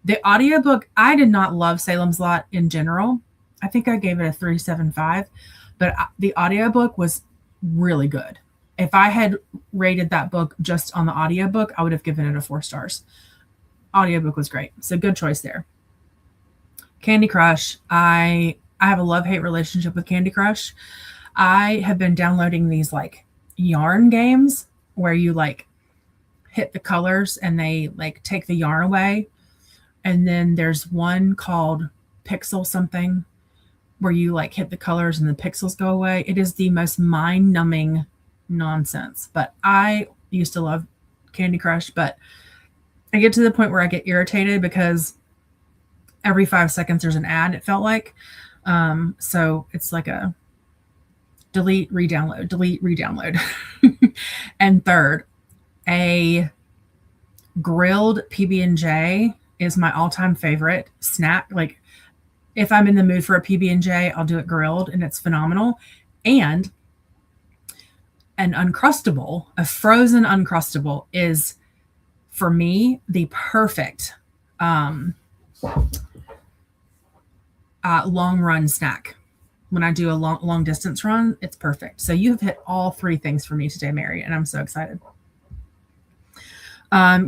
The audiobook, I did not love Salem's Lot in general. I think I gave it a 3.75, but the audiobook was really good. If I had rated that book just on the audiobook, I would have given it a 4 stars. Audiobook was great. So good choice there. Candy Crush. I have a love-hate relationship with Candy Crush. I have been downloading these like yarn games where you like hit the colors and they like take the yarn away. And then there's one called Pixel something where you like hit the colors and the pixels go away. It is the most mind-numbing nonsense. But I used to love Candy Crush, but I get to the point where I get irritated because every 5 seconds there's an ad, it felt like. So it's like a delete, re-download. And third, a grilled PB&J is my all-time favorite snack. Like if I'm in the mood for a PB&J, I'll do it grilled and it's phenomenal. And an Uncrustable, a frozen Uncrustable is for me the perfect long run snack. When I do a long distance run, it's perfect. So you have hit all 3 things for me today, Mary, and I'm so excited.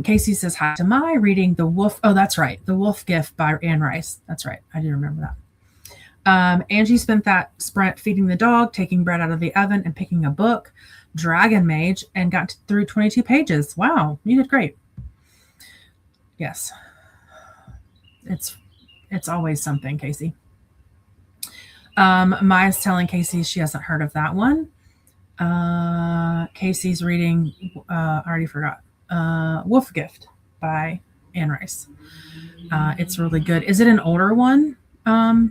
Casey says hi to Mai, reading The Wolf. Oh, that's right. The Wolf Gift by Anne Rice. That's right. I do remember that. Angie spent that sprint feeding the dog, taking bread out of the oven, and picking a book, Dragon Mage, and got through 22 pages. Wow, you did great. Yes. It's always something, Casey. Maya's telling Casey she hasn't heard of that one. Casey's reading, I already forgot, Wolf Gift by Anne Rice. It's really good. Is it an older one,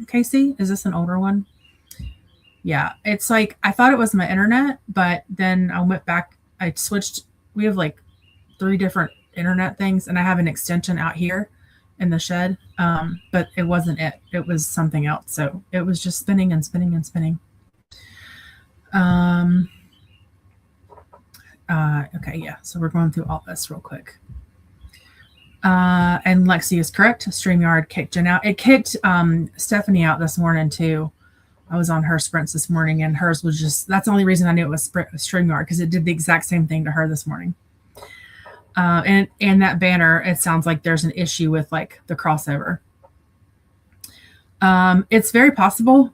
Casey? Is this an older one? Yeah, it's like, I thought it was my internet, but then I went back, I switched. We have like 3 different internet things, and I have an extension out here in the shed, but it wasn't it. It was something else. So it was just spinning and spinning and spinning. Okay, yeah. So we're going through all this real quick. And Lexi is correct. StreamYard kicked Jen out. It kicked Stephanie out this morning too. I was on her sprints this morning, and hers was just, that's the only reason I knew it was StreamYard, because it did the exact same thing to her this morning. And that banner, it sounds like there's an issue with like the crossover. It's very possible.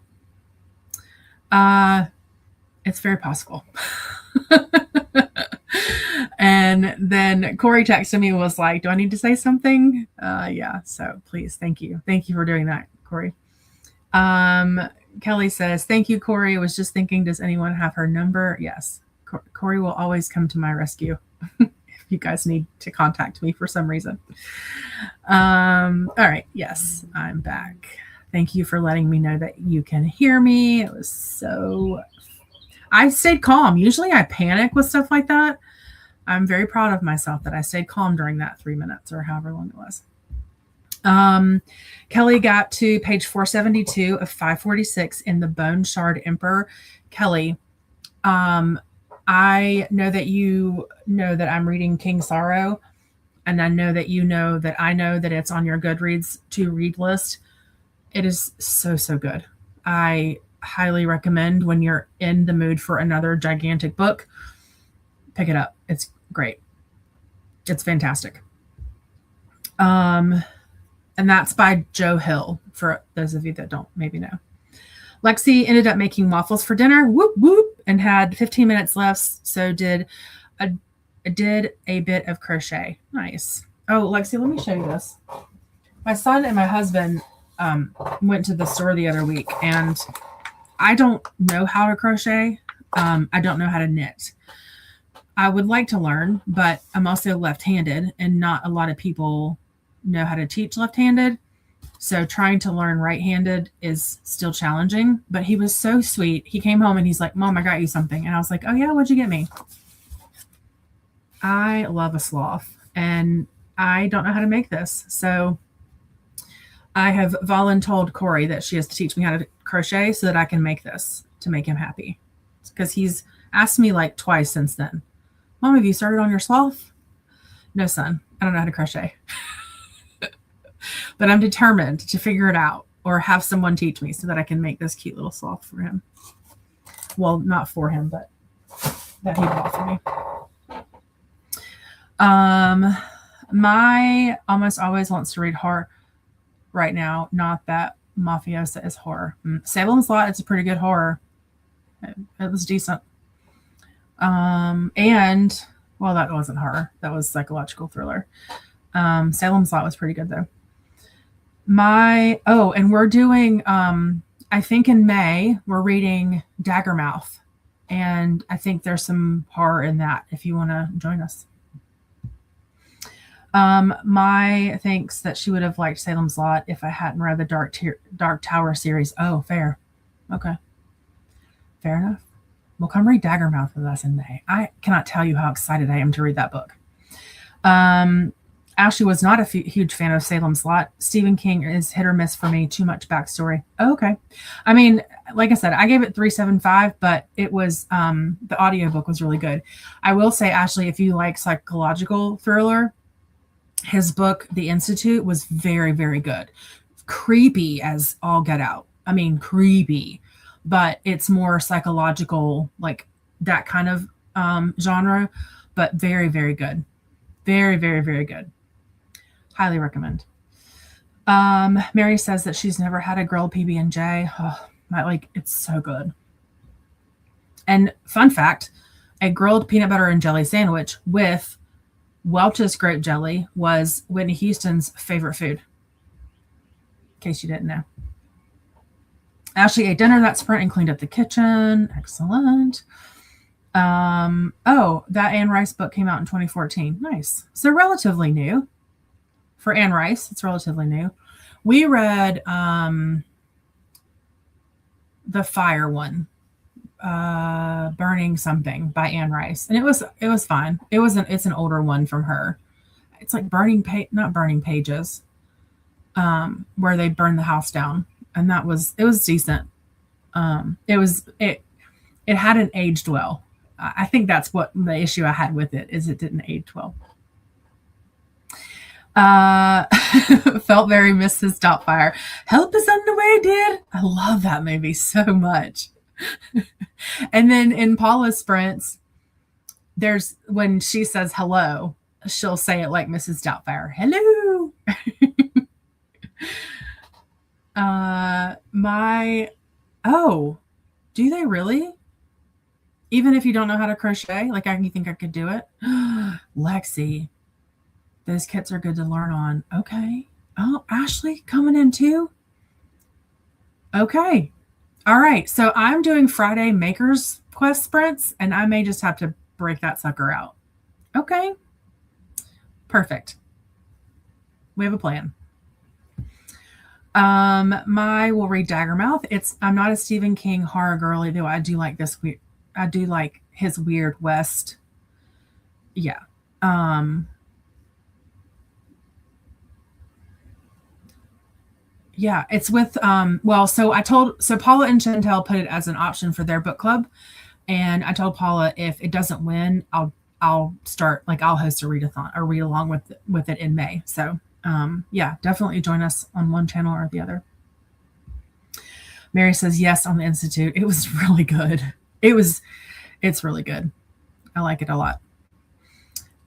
It's very possible. And then Corey texted me and was like, do I need to say something? Yeah, so please, thank you. Thank you for doing that, Corey. Kelly says, thank you, Corey. I was just thinking, does anyone have her number? Yes. Corey will always come to my rescue if you guys need to contact me for some reason. All right. Yes, I'm back. Thank you for letting me know that you can hear me. It was so... I stayed calm. Usually I panic with stuff like that. I'm very proud of myself that I stayed calm during that 3 minutes or however long it was. Kelly got to page 472 of 546 in the Bone Shard Emperor. Kelly, I know that you know that I'm reading King Sorrow, and I know that you know that I know that it's on your Goodreads to read list. It is so, so good. I highly recommend, when you're in the mood for another gigantic book, pick it up. It's great. It's fantastic. And that's by Joe Hill, for those of you that don't maybe know. Lexi ended up making waffles for dinner, whoop, whoop, and had 15 minutes left, so did a bit of crochet. Nice. Oh, Lexi, let me show you this. My son and my husband went to the store the other week, and I don't know how to crochet. I don't know how to knit. I would like to learn, but I'm also left-handed, and not a lot of people know how to teach left-handed. So trying to learn right-handed is still challenging, but he was so sweet. He came home and he's like, Mom, I got you something. And I was like, oh yeah, what'd you get me? I love a sloth, and I don't know how to make this. So I have voluntold Corey that she has to teach me how to crochet so that I can make this to make him happy. Because he's asked me like twice since then, Mom, have you started on your sloth? No, son, I don't know how to crochet. But I'm determined to figure it out, or have someone teach me so that I can make this cute little sloth for him. Well, not for him, but that he bought for me. My almost always wants to read horror right now. Not that Mafiosa is horror. Salem's Lot, it's a pretty good horror. It was decent. And, well, that wasn't horror. That was psychological thriller. Salem's Lot was pretty good, though. And we're doing, I think in May, we're reading Daggermouth. And I think there's some horror in that if you want to join us. Mai thinks that she would have liked Salem's Lot if I hadn't read the Dark Tower series. Oh, fair. Okay. Fair enough. Well, come read Daggermouth with us in May. I cannot tell you how excited I am to read that book. Ashley was not a huge fan of Salem's Lot. Stephen King is hit or miss for me. Too much backstory. Oh, okay. I mean, like I said, I gave it 3.75, but it was, the audiobook was really good. I will say, Ashley, if you like psychological thriller, his book, The Institute, was very, very good. Creepy as all get out. I mean, creepy, but it's more psychological, like that kind of genre, but very, very good. Very, very, very good. Highly recommend. Mary says that she's never had a grilled PB&J. Oh, it's so good. And fun fact, a grilled peanut butter and jelly sandwich with Welch's grape jelly was Whitney Houston's favorite food. In case you didn't know. Ashley ate dinner that sprint and cleaned up the kitchen. Excellent. Oh, that Anne Rice book came out in 2014. Nice. So relatively new. For Anne Rice, it's relatively new. We read the Fire one, Burning Something by Anne Rice, and it was fine. It's an older one from her. It's like not Burning Pages, where they burn the house down, and it was decent. It hadn't aged well. I think that's what the issue I had with it is. It didn't age well. Felt very Mrs. Doubtfire. Help is on the way, dear. I love that movie so much. And then in Paula's sprints, there's when she says hello, she'll say it like Mrs. Doubtfire. Hello. Do they really? Even if you don't know how to crochet, like you think I could do it? Lexi, those kits are good to learn on. Okay. Oh, Ashley coming in too? Okay. All right. So I'm doing Friday Makers Quest sprints, and I may just have to break that sucker out. Okay. Perfect. We have a plan. We'll read Daggermouth. I'm not a Stephen King horror girly, though I do like his Weird West. Yeah. Yeah, it's with so Paula and Chantel put it as an option for their book club, and I told Paula if it doesn't win, I'll start, like, I'll host a readathon or read along with it in May. So yeah, definitely join us on one channel or the other. Mary says yes on the Institute. It was really good. It's really good. I like it a lot.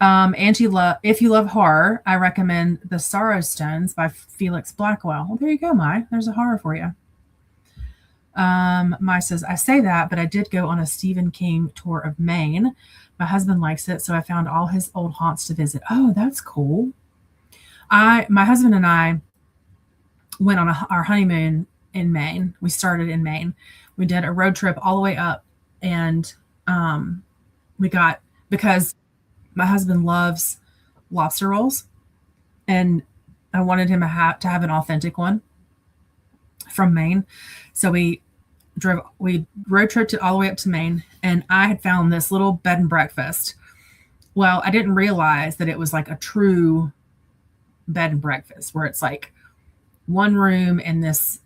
Angie, if you love horror, I recommend The Sorrow Stones by Felix Blackwell. Well, there you go, Mai. There's a horror for you. Mai says, I say that, but I did go on a Stephen King tour of Maine. My husband likes it, so I found all his old haunts to visit. Oh, that's cool. My husband and I went on our honeymoon in Maine. We started in Maine. We did a road trip all the way up, and because my husband loves lobster rolls, and I wanted him to have an authentic one from Maine. So we road tripped it all the way up to Maine, and I had found this little bed and breakfast. Well, I didn't realize that it was like a true bed and breakfast where it's like one room and this,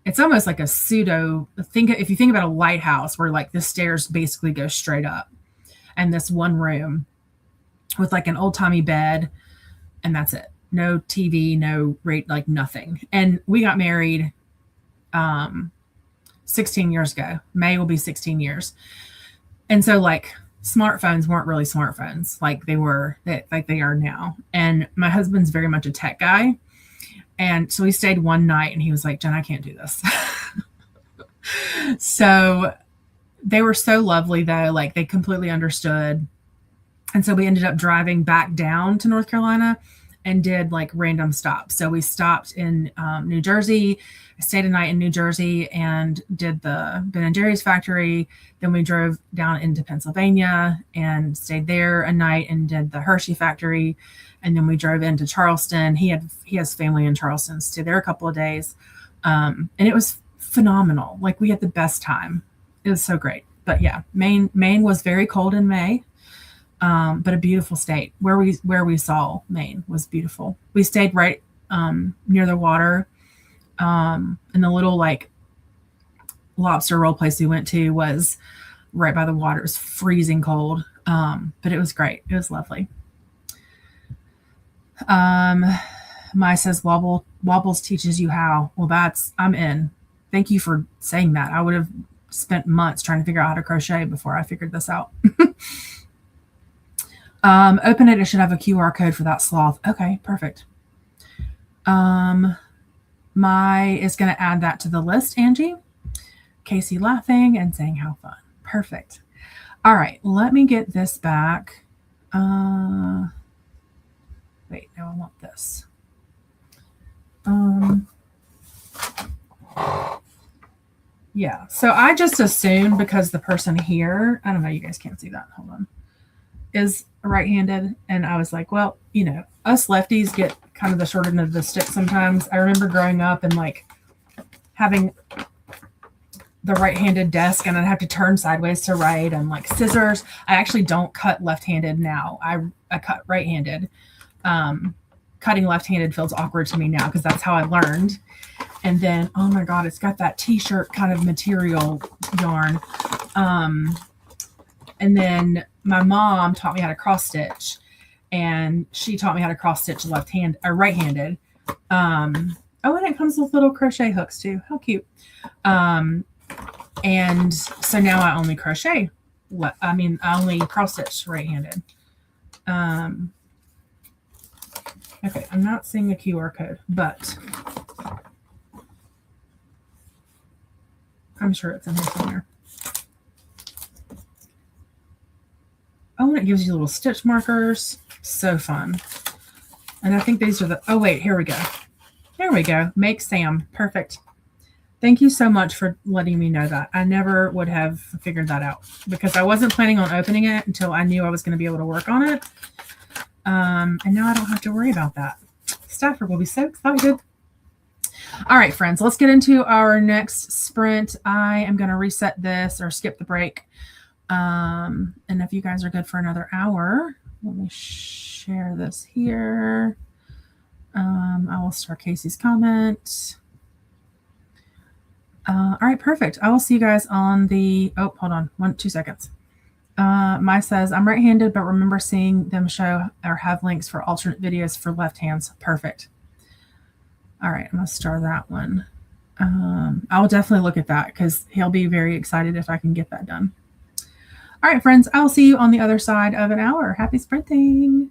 it's almost like a if you think about a lighthouse where like the stairs basically go straight up, and this one room with like an old timey bed, and that's it. No TV, no rate, like nothing. And we got married 16 years ago. May will be 16 years. And so like smartphones weren't really smartphones like they are now. And my husband's very much a tech guy. And so we stayed one night, and he was like, Jen, I can't do this. So they were so lovely though. Like they completely understood. And so we ended up driving back down to North Carolina and did like random stops. So we stopped in New Jersey, stayed a night in New Jersey and did the Ben & Jerry's factory. Then we drove down into Pennsylvania and stayed there a night and did the Hershey factory. And then we drove into Charleston. He has family in Charleston, stayed there a couple of days. And it was phenomenal. Like we had the best time. It was so great. But yeah, Maine was very cold in May. But a beautiful state. Where we saw Maine was beautiful. We stayed right near the water, and the little like lobster roll place we went to was right by the water. It was freezing cold, but it was great. It was lovely. Mai says Wobbles teaches you how. Well, I'm in. Thank you for saying that. I would have spent months trying to figure out how to crochet before I figured this out. Open it. It should have a QR code for that sloth. Okay, perfect. Mai is going to add that to the list, Angie. Casey laughing and saying how fun. Perfect. All right, let me get this back. Wait, no, I want this. Yeah. So I just assumed because the person here, I don't know, you guys can't see that. Hold on. Is right-handed. And I was like, well, you know, us lefties get kind of the short end of the stick sometimes. I remember growing up and like having the right-handed desk and I'd have to turn sideways to write and like scissors. I actually don't cut left-handed now. I cut right-handed. Cutting left-handed feels awkward to me now because that's how I learned. And then, oh my God, it's got that t-shirt kind of material yarn. And then my mom taught me how to cross stitch, and she taught me how to cross stitch right-handed. Oh, and it comes with little crochet hooks too. How cute. And so now I only crochet. I only cross stitch right-handed. Okay, I'm not seeing a QR code, but I'm sure it's in here somewhere. Oh, and it gives you little stitch markers. So fun. And I think these are the, oh wait, here we go. There we go. Make Sam. Perfect. Thank you so much for letting me know that. I never would have figured that out because I wasn't planning on opening it until I knew I was going to be able to work on it. And now I don't have to worry about that. Stafford will be so excited. All right, friends, let's get into our next sprint. I am going to reset this or skip the break. And if you guys are good for another hour, let me share this here. I will start Casey's comment. All right, perfect. I will see you guys on the, oh, hold on, 2 seconds. Mai says, I'm right-handed, but remember seeing them show or have links for alternate videos for left hands. Perfect. All right, I'm going to star that one. I will definitely look at that because he'll be very excited if I can get that done. All right, friends, I'll see you on the other side of an hour. Happy sprinting.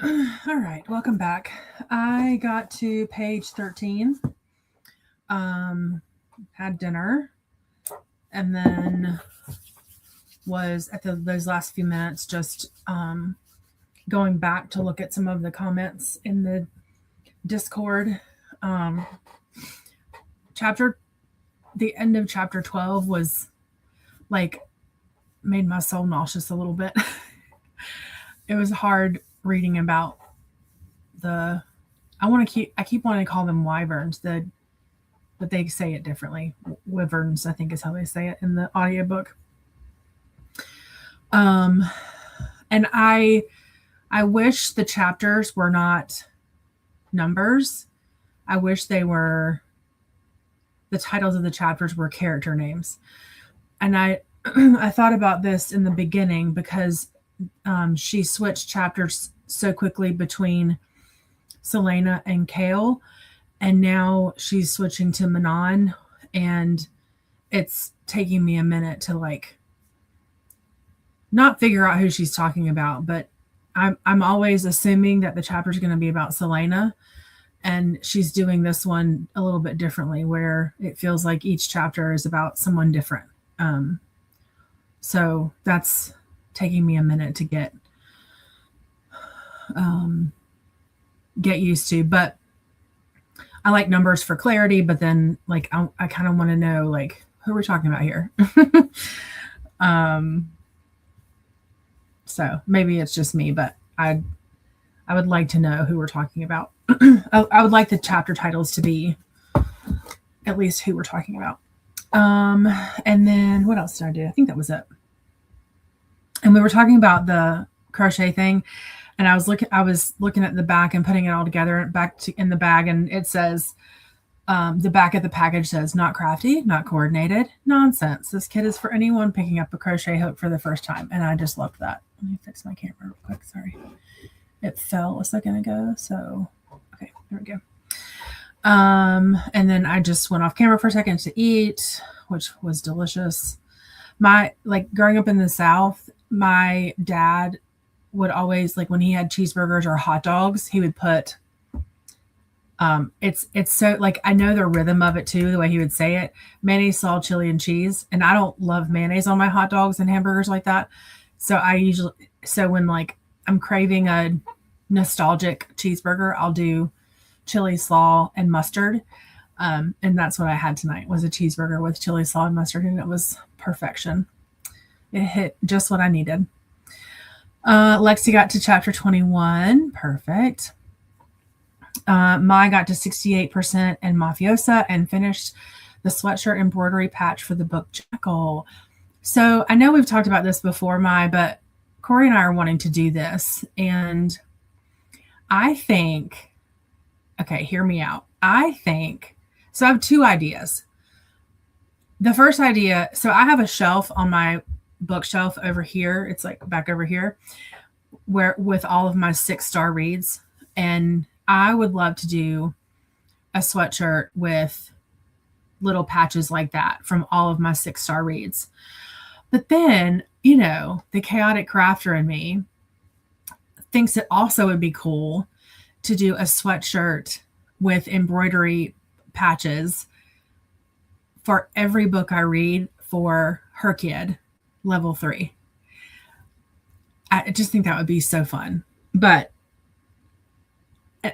All right, welcome back. I got to page 13. Had dinner, and then was at those last few minutes just going back to look at some of the comments in the Discord. The end of chapter 12 was like made my soul nauseous a little bit. It was hard reading about I keep wanting to call them wyverns, but they say it differently. Wyverns, I think is how they say it in the audiobook. And I wish the chapters were not numbers. I wish the titles of the chapters were character names. And I thought about this in the beginning because she switched chapters so quickly between Selena and Kale, and now she's switching to Manon, and it's taking me a minute to like not figure out who she's talking about, but I'm always assuming that the chapter is going to be about Selena, and she's doing this one a little bit differently, where it feels like each chapter is about someone different. So that's taking me a minute to get used to, but I like numbers for clarity, but then like I kind of want to know like who we're talking about here. So maybe it's just me, but I would like to know who we're talking about. I would like the chapter titles to be at least who we're talking about. And then what else did I do? I think that was it. And we were talking about the crochet thing, and I was looking at the back and putting it all together in the bag, and it says the back of the package says not crafty, not coordinated, nonsense. This kit is for anyone picking up a crochet hook for the first time. And I just loved that. Let me fix my camera real quick. Sorry, it fell a second ago. So okay, there we go. And then I just went off camera for a second to eat, which was delicious. Growing up in the South, my dad would always, like, when he had cheeseburgers or hot dogs, he would put it's so, like, I know the rhythm of it too, the way he would say it: mayonnaise, salt, chili, and cheese. And I don't love mayonnaise on my hot dogs and hamburgers like that. So when like I'm craving a nostalgic cheeseburger, I'll do chili, slaw, and mustard. And that's what I had tonight, was a cheeseburger with chili, slaw, and mustard, and it was perfection. It hit just what I needed. Lexi got to chapter 21. Perfect. Mai got to 68% and Mafiosa, and finished the sweatshirt embroidery patch for the book Jackal. So I know we've talked about this before, Mai, but Corey and I are wanting to do this. And I think, okay, hear me out. So I have two ideas. The first idea, so I have a shelf on my bookshelf over here. It's like back over here, where with all of my 6-star reads. And I would love to do a sweatshirt with little patches like that from all of my 6-star reads. But then, the chaotic crafter in me thinks it also would be cool to do a sweatshirt with embroidery patches for every book I read for her kid, level 3. I just think that would be so fun. But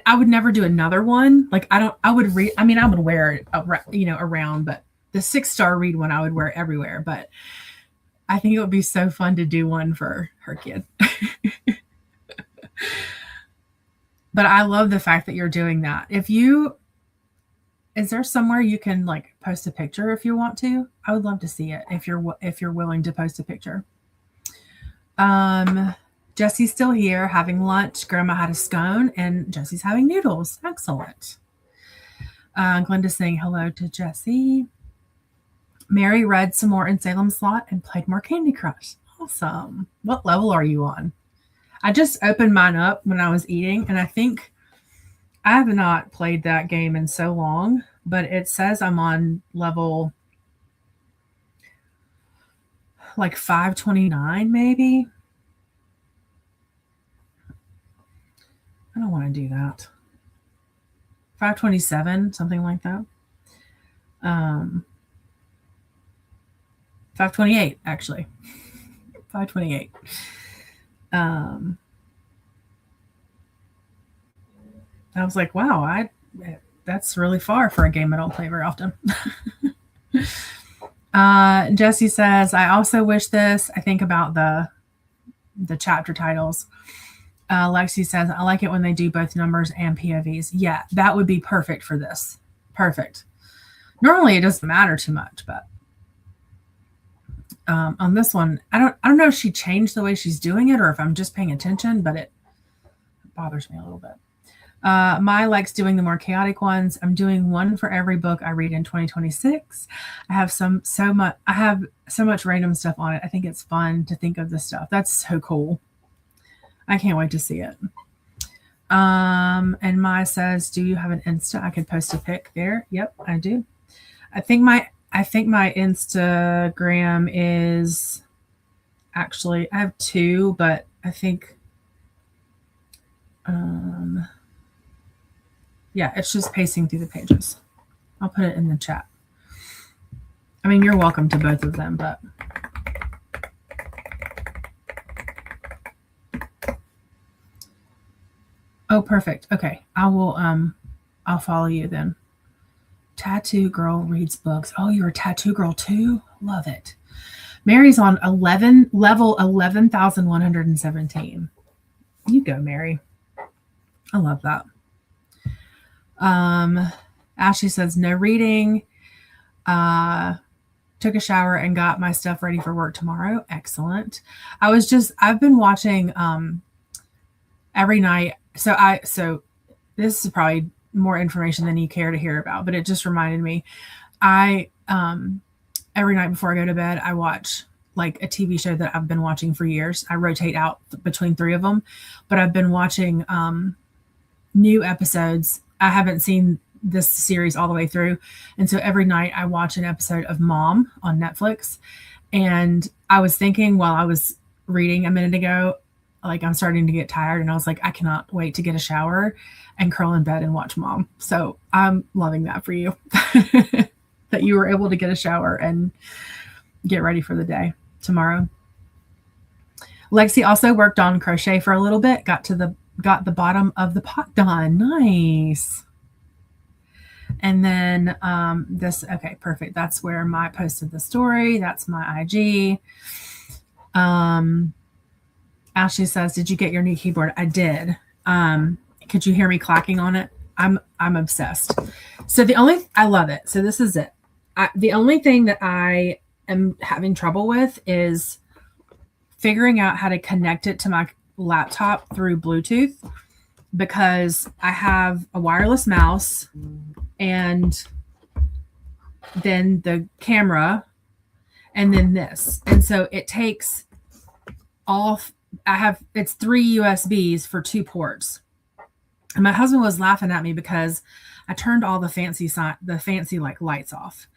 I would never do another one. Like, I would wear it, around, but the 6-star read one I would wear everywhere. But I think it would be so fun to do one for her kid. But I love the fact that you're doing that. Is there somewhere you can like post a picture if you want to? I would love to see it if you're willing to post a picture. Jessi's still here having lunch. Grandma had a scone, and Jessi's having noodles. Excellent. Glenda's saying hello to Jessi. Mary read some more in Salem's Lot and played more Candy Crush. Awesome. What level are you on? I just opened mine up when I was eating, and I think I have not played that game in so long, but it says I'm on level like 529 maybe. don't want to do that. 527, something like that. 528, actually. 528. I was like, wow, that's really far for a game I don't play very often. Jessi says, I also wish this. I think about the chapter titles. Lexi says, I like it when they do both numbers and POVs. Yeah, that would be perfect for this. Perfect. Normally it doesn't matter too much, but on this one, I don't know if she changed the way she's doing it or if I'm just paying attention, but it bothers me a little bit. My likes doing the more chaotic ones. I'm doing one for every book I read in 2026. I have so much random stuff on it. I think it's fun to think of this stuff. That's so cool. I can't wait to see it. And Mai says, do you have an Insta? I could post a pic there. Yep, I do. I think my Instagram is actually, I have two, but I think, yeah, it's just pacing through the pages. I'll put it in the chat. I mean, you're welcome to both of them, but oh, perfect. Okay. I'll follow you then. Tattoo girl reads books. Oh, you're a tattoo girl too? Love it. Mary's on level 11,117. You go, Mary. I love that. Ashley says no reading. Took a shower and got my stuff ready for work tomorrow. Excellent. I've been watching every night. So this is probably more information than you care to hear about, but it just reminded me. I every night before I go to bed, I watch like a TV show that I've been watching for years. I rotate out between three of them, but I've been watching new episodes. I haven't seen this series all the way through. And so every night I watch an episode of Mom on Netflix. And I was thinking while I was reading a minute ago, like I'm starting to get tired, and I was like, I cannot wait to get a shower and curl in bed and watch Mom. So I'm loving that for you, that you were able to get a shower and get ready for the day tomorrow. Lexi also worked on crochet for a little bit, got the bottom of the pot done. Nice. And then okay, perfect. That's where I posted the story. That's my IG. Ashley says, did you get your new keyboard? I did. Could you hear me clacking on it? I'm obsessed. So I love it. So this is it. The only thing that I am having trouble with is figuring out how to connect it to my laptop through Bluetooth, because I have a wireless mouse and then the camera and then this. And so it takes it's 3 USBs for 2 ports. And my husband was laughing at me because I turned all the fancy like lights off.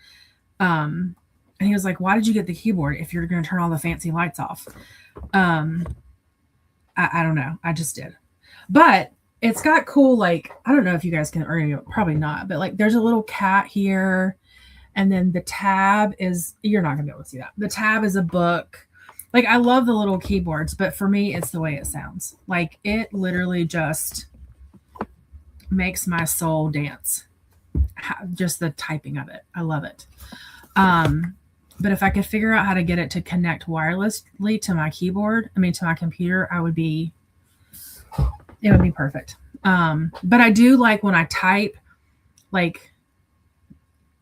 And he was like, why did you get the keyboard if you're going to turn all the fancy lights off? I don't know. I just did. But it's got cool, like, I don't know if you guys can, or probably not, but like there's a little cat here. And then the tab is, you're not going to be able to see that. The tab is a book. Like, I love the little keyboards, but for me, it's the way it sounds. Like, it literally just makes my soul dance. Just the typing of it. I love it. But if I could figure out how to get it to connect wirelessly to my keyboard, to my computer, it would be perfect. But I do like when I type, like,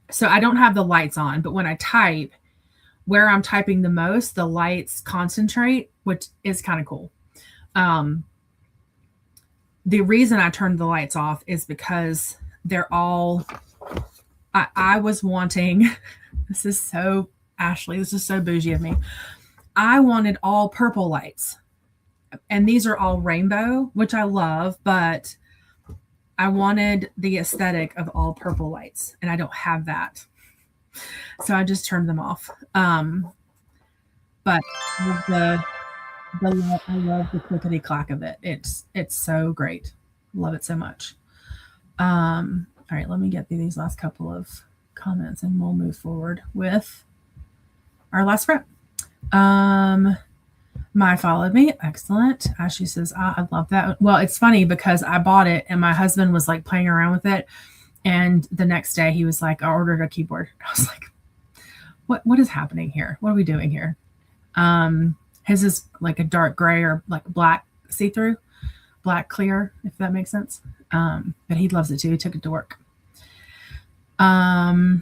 so I don't have the lights on, but when I type, where I'm typing the most, the lights concentrate, which is kind of cool. The reason I turned the lights off is because they're all, I was wanting, this is so, Ashley, this is so bougie of me. I wanted all purple lights. And these are all rainbow, which I love, but I wanted the aesthetic of all purple lights, and I don't have that. So I just turned them off. But I love the clickety clack of it. It's so great. Love it so much. All right, let me get through these last couple of comments and we'll move forward with our last sprint. My followed me. Excellent. Ashley says, I love that. Well, it's funny because I bought it and my husband was like playing around with it. And the next day he was like, I ordered a keyboard. I was like, what is happening here? What are we doing here? His is like a dark gray or like black see-through, black clear, if that makes sense. But he loves it too. He took it to work. My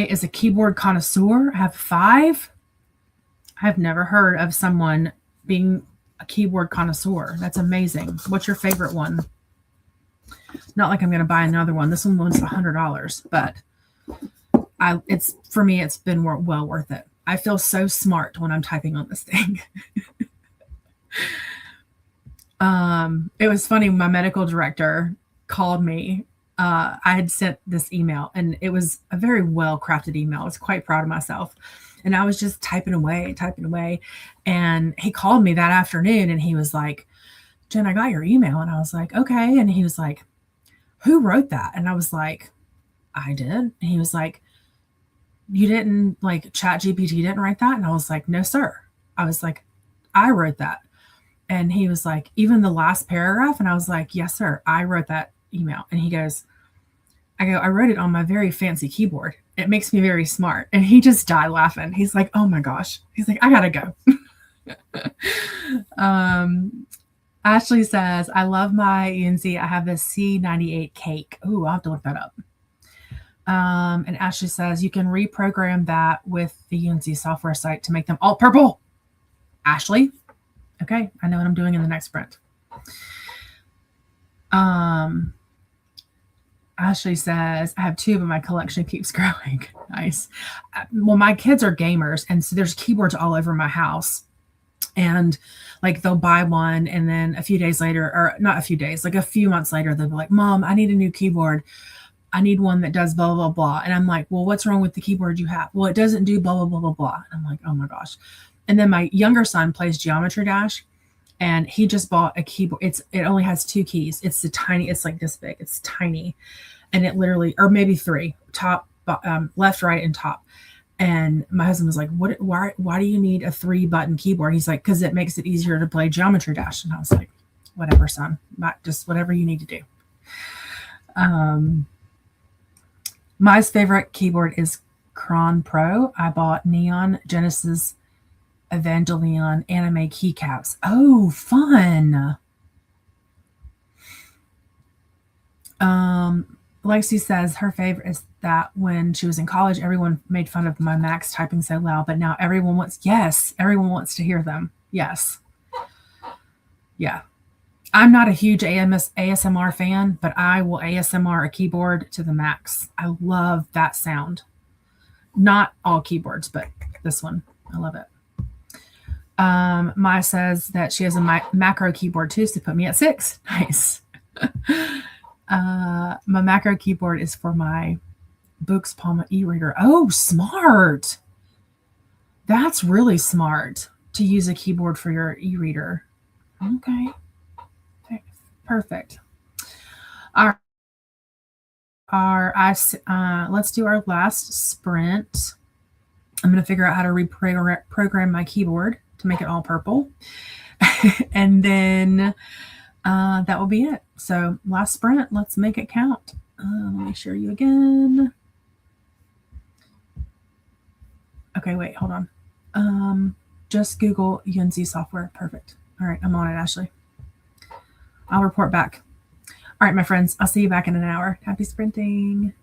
is a keyboard connoisseur. I have 5. I've never heard of someone being a keyboard connoisseur. That's amazing. What's your favorite one? Not like I'm going to buy another one. This one was $100, but it's for me, it's been well worth it. I feel so smart when I'm typing on this thing. It was funny. My medical director called me. I had sent this email and it was a very well crafted email. I was quite proud of myself. And I was just typing away. And he called me that afternoon and he was like, Jen, I got your email. And I was like, okay. And he was like, who wrote that? And I was like, I did. And he was like, you didn't like ChatGPT didn't write that? And I was like, no, sir. I was like, I wrote that. And he was like, even the last paragraph? And I was like, yes, sir. I wrote that email. And he goes, I wrote it on my very fancy keyboard. It makes me very smart. And he just died laughing. He's like, oh my gosh. He's like, I gotta go. Ashley says, I love my UNC. I have a C98 cake. Ooh, I'll have to look that up. And Ashley says, you can reprogram that with the UNC software site to make them all purple. Ashley, okay, I know what I'm doing in the next sprint. Ashley says, I have 2, but my collection keeps growing. Nice. Well, my kids are gamers, and so there's keyboards all over my house. And like they'll buy one, and then a few days later, or not a few days, like a few months later, they'll be like, Mom, I need a new keyboard. I need one that does blah, blah, blah. And I'm like, well, what's wrong with the keyboard you have? Well, it doesn't do blah, blah, blah, blah, blah. And I'm like, oh my gosh. And then my younger son plays Geometry Dash, and he just bought a keyboard. It only has 2 keys. It's like this big. It's tiny. And it literally, or maybe 3, top, left, right, and top. And my husband was like, why do you need a 3-button keyboard? He's like, because it makes it easier to play Geometry Dash. And I was like, whatever, son. Just whatever you need to do. My favorite keyboard is Cron Pro. I bought Neon Genesis Evangelion anime keycaps. Oh, fun. Lexi says her favorite is that when she was in college, everyone made fun of my Macs typing so loud, but now everyone wants to hear them. Yes. Yeah. I'm not a huge ASMR fan, but I will ASMR a keyboard to the max. I love that sound. Not all keyboards, but this one. I love it. Maya says that she has a macro keyboard too, so put me at 6. Nice. My macro keyboard is for my Books Palma e-reader. Oh, smart. That's really smart to use a keyboard for your e-reader. Okay. Perfect. Let's do our last sprint. I'm going to figure out how to reprogram my keyboard to make it all purple. And then that will be it. So last sprint, let's make it count. Let me show you again. Okay, wait, hold on. Just Google UNC software. Perfect. All right, I'm on it, Ashley. I'll report back. All right, my friends, I'll see you back in an hour. Happy sprinting.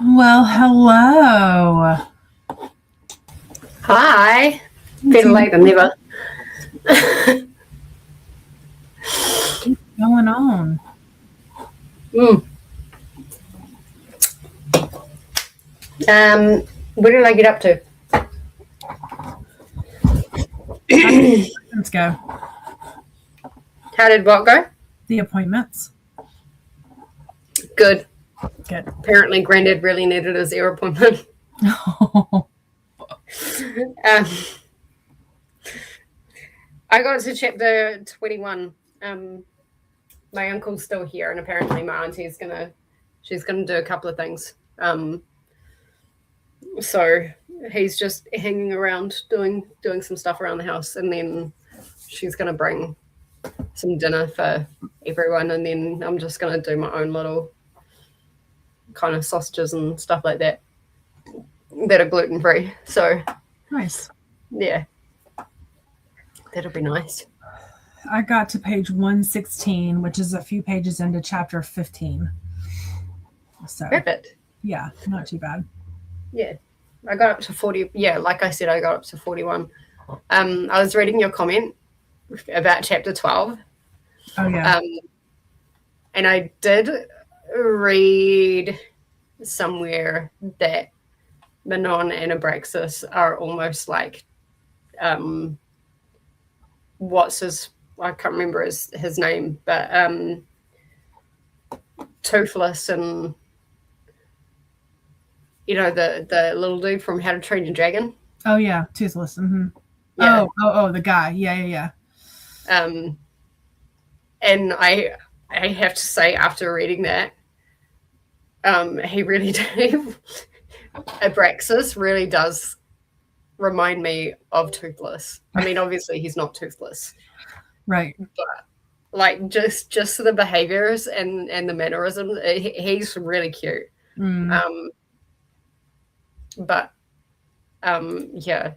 Well, hello. Hi. Better late than never. What's going on? Where did I get up to? Let's go. How did what go? The appointments. Good. Good. Apparently, Granddad really needed his ear appointment. I got to chapter 21. My uncle's still here, and apparently my auntie's she's gonna do a couple of things. So he's just hanging around doing some stuff around the house, and then she's gonna bring some dinner for everyone, and then I'm just gonna do my own little kind of sausages and stuff like that are gluten-free. So Nice. Yeah, that'll be nice. I got to page 116, which is a few pages into chapter 15. So Perfect. Yeah, not too bad. Yeah, I got up to 40. Yeah, like I said, I got up to 41. I was reading your comment about chapter 12. Oh yeah. And I did read somewhere that Manon and Abraxas are almost like what's his, I can't remember his name, but Toothless and the little dude from How to Train Your Dragon. Oh yeah, Toothless. Mm-hmm. Yeah. Oh, the guy. Yeah. And I have to say, after reading that, he really did. Abraxas really does remind me of Toothless. I mean, obviously he's not toothless, right? But like just the behaviors and the mannerisms, he's really cute. But yeah,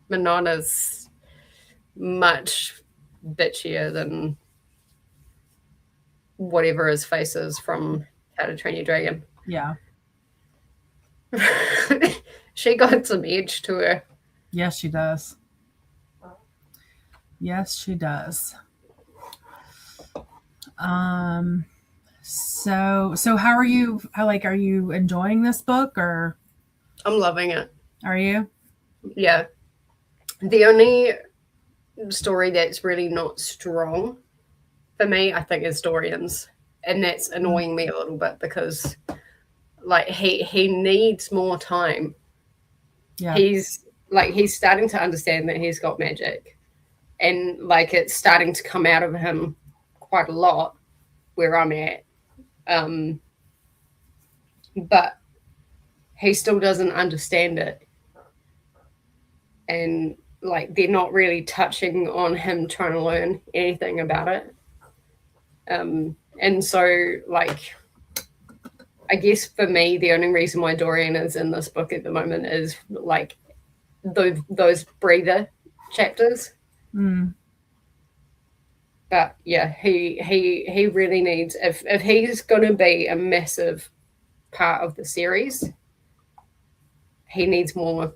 Manon is much bitchier than whatever his face is from How to Train Your Dragon. Yeah. She got some edge to her. Yes, she does. Yes, she does. So how are you? Are you enjoying this book, or? I'm loving it. Are you? Yeah. The only story that's really not strong for me, I think, is Dorian's, and that's annoying me a little bit because, like, he needs more time. Yeah. He's starting to understand that he's got magic, and like it's starting to come out of him quite a lot where I'm at. But he still doesn't understand it, and like they're not really touching on him trying to learn anything about it. And so, like, I guess for me, the only reason why Dorian is in this book at the moment is like those breather chapters. But yeah, he really needs, if he's going to be a massive part of the series, he needs more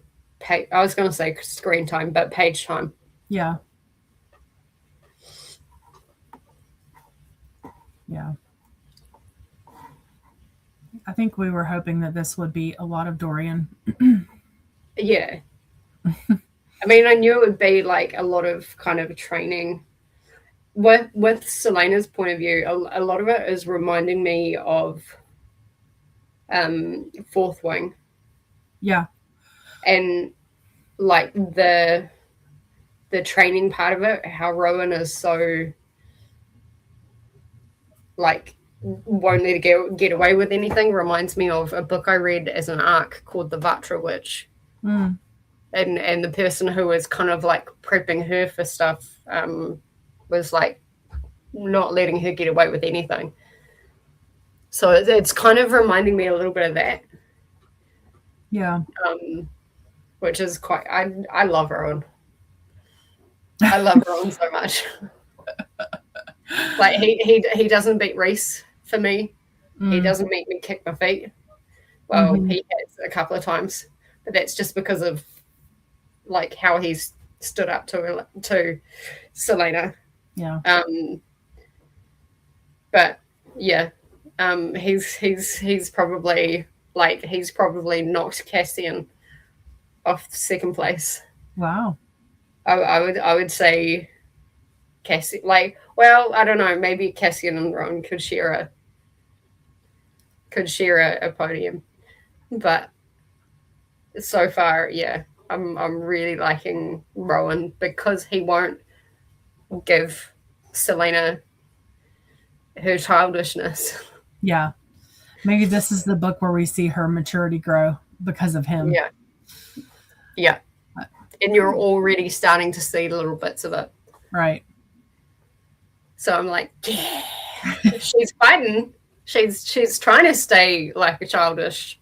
I was going to say screen time, but page time. Yeah. I think we were hoping that this would be a lot of Dorian. Yeah. I mean, I knew it would be like a lot of kind of training. With Selena's point of view, a lot of it is reminding me of Fourth Wing. Yeah. And like the training part of it, how Rowan is so like won't let her get away with anything, reminds me of a book I read as an arc called The Vatra Witch. And the person who was kind of like prepping her for stuff was like not letting her get away with anything. So it's kind of reminding me a little bit of that. Yeah. Which is quite, I love Rowan. I love Rowan so much. Like he doesn't beat Reese for me. He doesn't make me kick my feet. Well, he has a couple of times, but that's just because of like how he's stood up to Selena. Yeah. But yeah, he's probably knocked Cassian off second place. Wow. I would say Cassian. Like, well, I don't know. Maybe Cassian and Ron could share a podium, but so far, yeah, I'm really liking Rowan because he won't give Selena her childishness. Yeah. Maybe this is the book where we see her maturity grow because of him. Yeah. Yeah. And you're already starting to see little bits of it. Right. So I'm like, yeah, she's fighting. She's trying to stay like a childish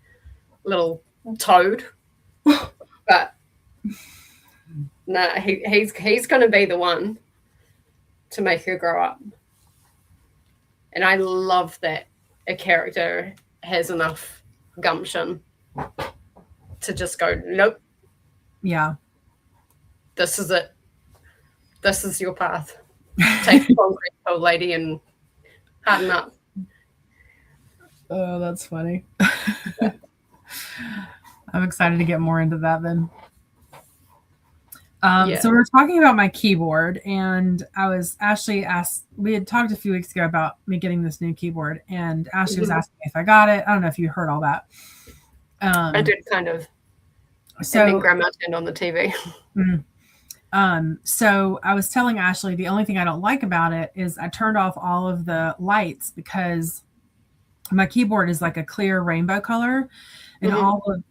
little toad. But no, he's going to be the one to make her grow up. And I love that a character has enough gumption to just go, nope. Yeah. This is it. This is your path. Take the concrete pill, lady, and harden up. Oh, that's funny. I'm excited to get more into that then. So we were talking about my keyboard, and Ashley asked, we had talked a few weeks ago about me getting this new keyboard, and Ashley was asking me if I got it. I don't know if you heard all that. I did kind of. So, and then Grandma turned on the TV. So I was telling Ashley, the only thing I don't like about it is I turned off all of the lights because my keyboard is like a clear rainbow color and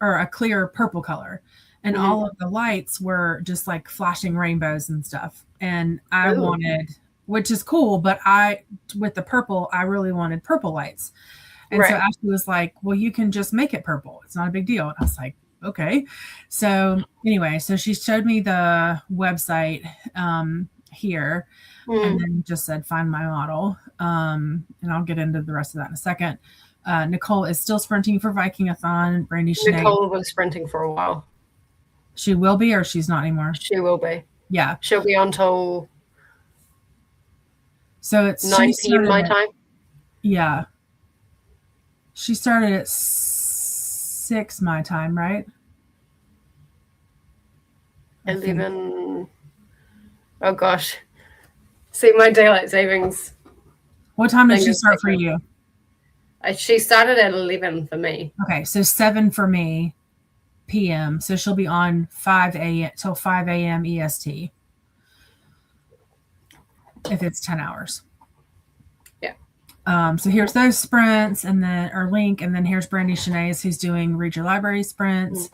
or a clear purple color. And all of the lights were just like flashing rainbows and stuff. And I wanted, which is cool, but with the purple, I really wanted purple lights. And so Ashley was like, well, you can just make it purple. It's not a big deal. And I was like, okay. So anyway, so she showed me the website here and then just said, find my model. And I'll get into the rest of that in a second. Nicole is still sprinting for Vikingathon. Brandy Sinead. Nicole was sprinting for a while. She will be, or she's not anymore? She will be. Yeah. She'll be until so it's 9 p.m. my time. Yeah. She started at 6 my time, right? 11. Oh gosh. See, my daylight savings. What time did she start for you? She started at 11 for me. Okay, so 7 for me p.m. So she'll be on 5 a.m. till 5 a.m. EST. If it's 10 hours. Yeah. So here's those sprints and then our link, and then here's Brandy Sinead who's doing Read Your Library sprints.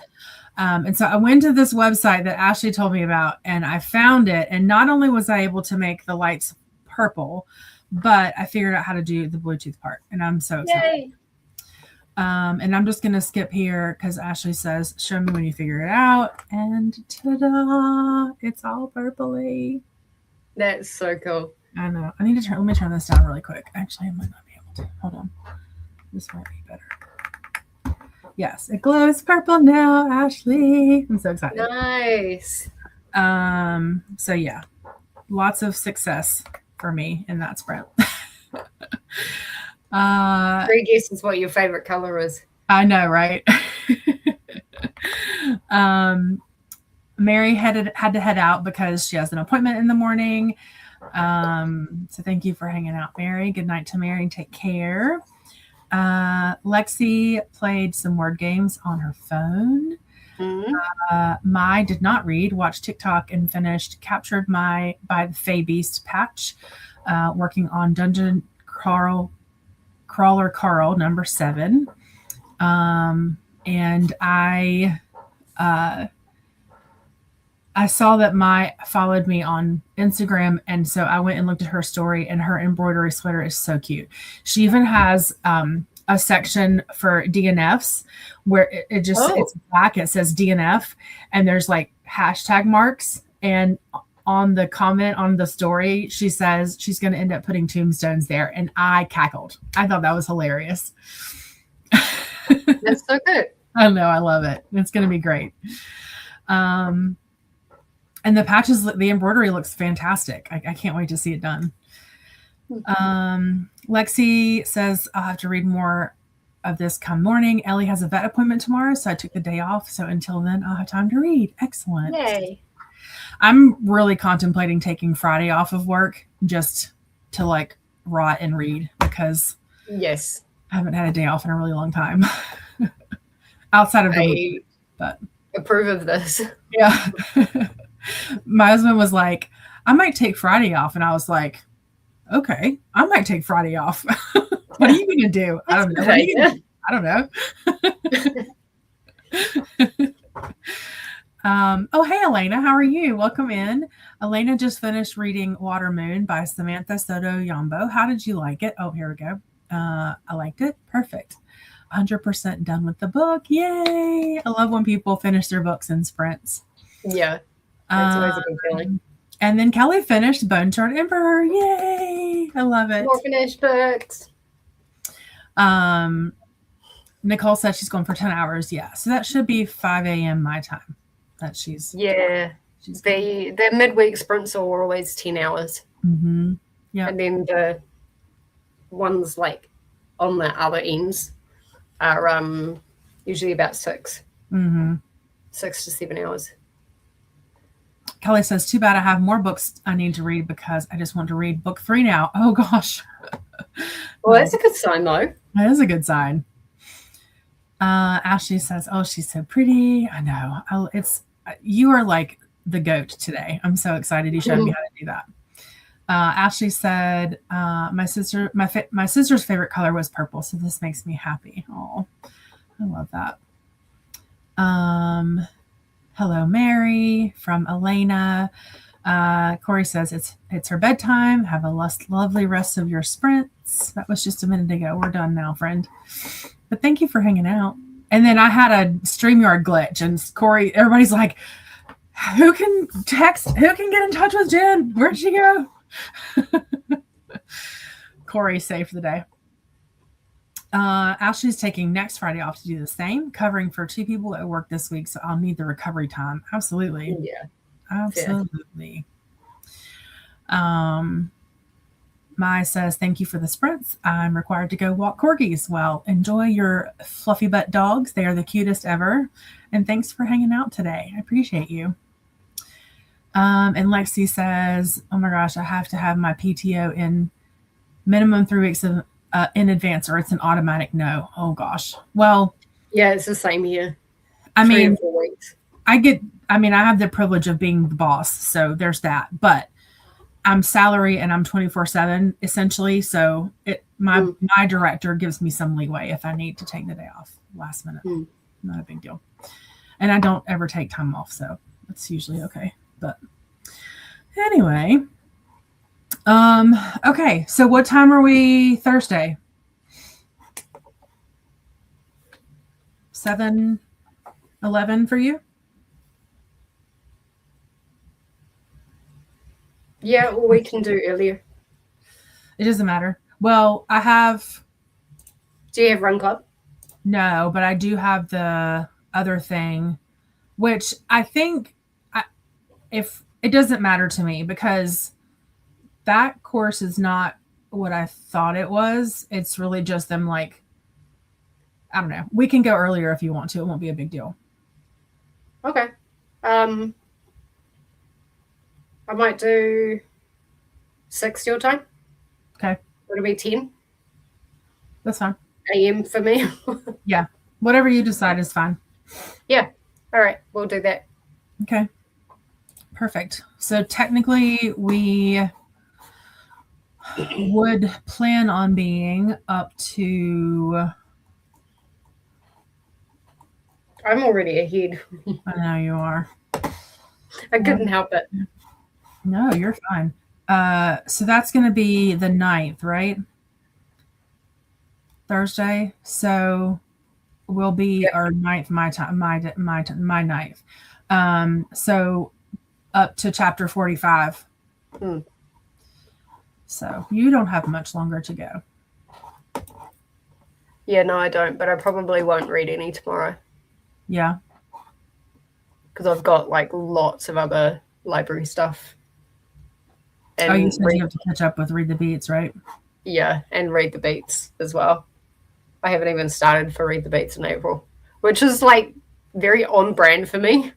And so I went to this website that Ashley told me about, and I found it. And not only was I able to make the lights purple, but I figured out how to do the Bluetooth part, and I'm so excited. Yay. And I'm just going to skip here because Ashley says, show me when you figure it out. And ta-da, it's all purpley. That's so cool. I know. Let me turn this down really quick. Actually, I might not be able to. Hold on. This might be better. Yes, it glows purple now, Ashley. I'm so excited. Nice. So yeah, lots of success for me in that sprint. 3 guesses what your favorite color is. I know, right? Mary had to head out because she has an appointment in the morning. So thank you for hanging out, Mary. Good night to Mary. Take care. Lexi played some word games on her phone. Mai did not read, watched TikTok and finished Captured by the Fae Beast patch, working on Dungeon Crawler Carl number 7. And I saw that Mai followed me on Instagram, and so I went and looked at her story, and her embroidery sweater is so cute. She even has a section for DNFs where it's black. It says DNF, and there's like hashtag marks. And on the comment on the story, she says she's going to end up putting tombstones there, and I cackled. I thought that was hilarious. That's so good. I know, I love it. It's going to be great. And the patches, the embroidery looks fantastic. I can't wait to see it done. Lexi says, I'll have to read more of this come morning. Ellie has a vet appointment tomorrow, so I took the day off. So until then, I'll have time to read. Excellent. Yay. I'm really contemplating taking Friday off of work just to like rot and read, because yes, I haven't had a day off in a really long time. Outside of the week, but approve of this. Yeah. My husband was like, I might take Friday off. And I was like, okay, I might take Friday off. What are you going to do? I don't know. Oh, hey, Elena. How are you? Welcome in. Elena just finished reading Water Moon by Samantha Soto Yambo. How did you like it? Oh, here we go. I liked it. Perfect. 100% done with the book. Yay. I love when people finish their books in sprints. Yeah. That's always a good feeling. And then Kelly finished Bone Shard Emperor. Yay. I love it. More finished books. Nicole said she's going for 10 hours. Yeah. So that should be 5 a.m. my time. That she's. Yeah. The midweek sprints are always 10 hours. Mm-hmm. Yeah. And then the ones like on the other ends are usually about 6. Mm-hmm. 6 to 7 hours. Kelly says, too bad I have more books I need to read because I just want to read book 3 now. Oh, gosh. Well, that's a good sign, though. That is a good sign. Ashley says, oh, she's so pretty. I know. You are like the goat today. I'm so excited you showed me how to do that. Ashley said, my sister's favorite color was purple, so this makes me happy. Oh, I love that. Hello, Mary from Elena. Corey says it's her bedtime. Have a lovely rest of your sprints. That was just a minute ago. We're done now, friend. But thank you for hanging out. And then I had a StreamYard glitch, and Corey, everybody's like, who can get in touch with Jen? Where'd she go? Corey's safe for the day. Ashley's taking next Friday off to do the same, covering for 2 people at work this week, so I'll need the recovery time. Absolutely. Yeah. Absolutely. Mai says, thank you for the sprints. I'm required to go walk corgis. Well, enjoy your fluffy butt dogs. They are the cutest ever. And thanks for hanging out today. I appreciate you. And Lexi says, oh my gosh, I have to have my PTO in minimum 3 weeks in advance, or it's an automatic no. Oh gosh. Well, yeah, it's the same here. I mean, 4 weeks. I have the privilege of being the boss, so there's that. But I'm salary and I'm 24/7 essentially. So my director gives me some leeway if I need to take the day off last minute. Not a big deal. And I don't ever take time off, so it's usually okay. But anyway, okay. So what time are we Thursday? 7:11 for you? Yeah, or we can do earlier. It doesn't matter. Well, I have. Do you have Run Club? No, but I do have the other thing, which I think if it doesn't matter to me, because that course is not what I thought it was. It's really just them like, I don't know. We can go earlier if you want to. It won't be a big deal. Okay. I might do 6 your time. Okay. It'll be 10. That's fine. AM for me. Yeah. Whatever you decide is fine. Yeah. All right. We'll do that. Okay. Perfect. So technically we would plan on being up to... I'm already ahead. I know you are. I couldn't help it. No, you're fine. So that's going to be the 9th, right? Thursday. So will be our 9th, my time, my 9th. So up to chapter 45. So you don't have much longer to go. Yeah, no, I don't, but I probably won't read any tomorrow. Yeah. Because I've got like lots of other library stuff. And you said you have to catch up with Read the Beats, right? Yeah, and Read the Beats as well. I haven't even started for Read the Beats in April, which is like very on brand for me.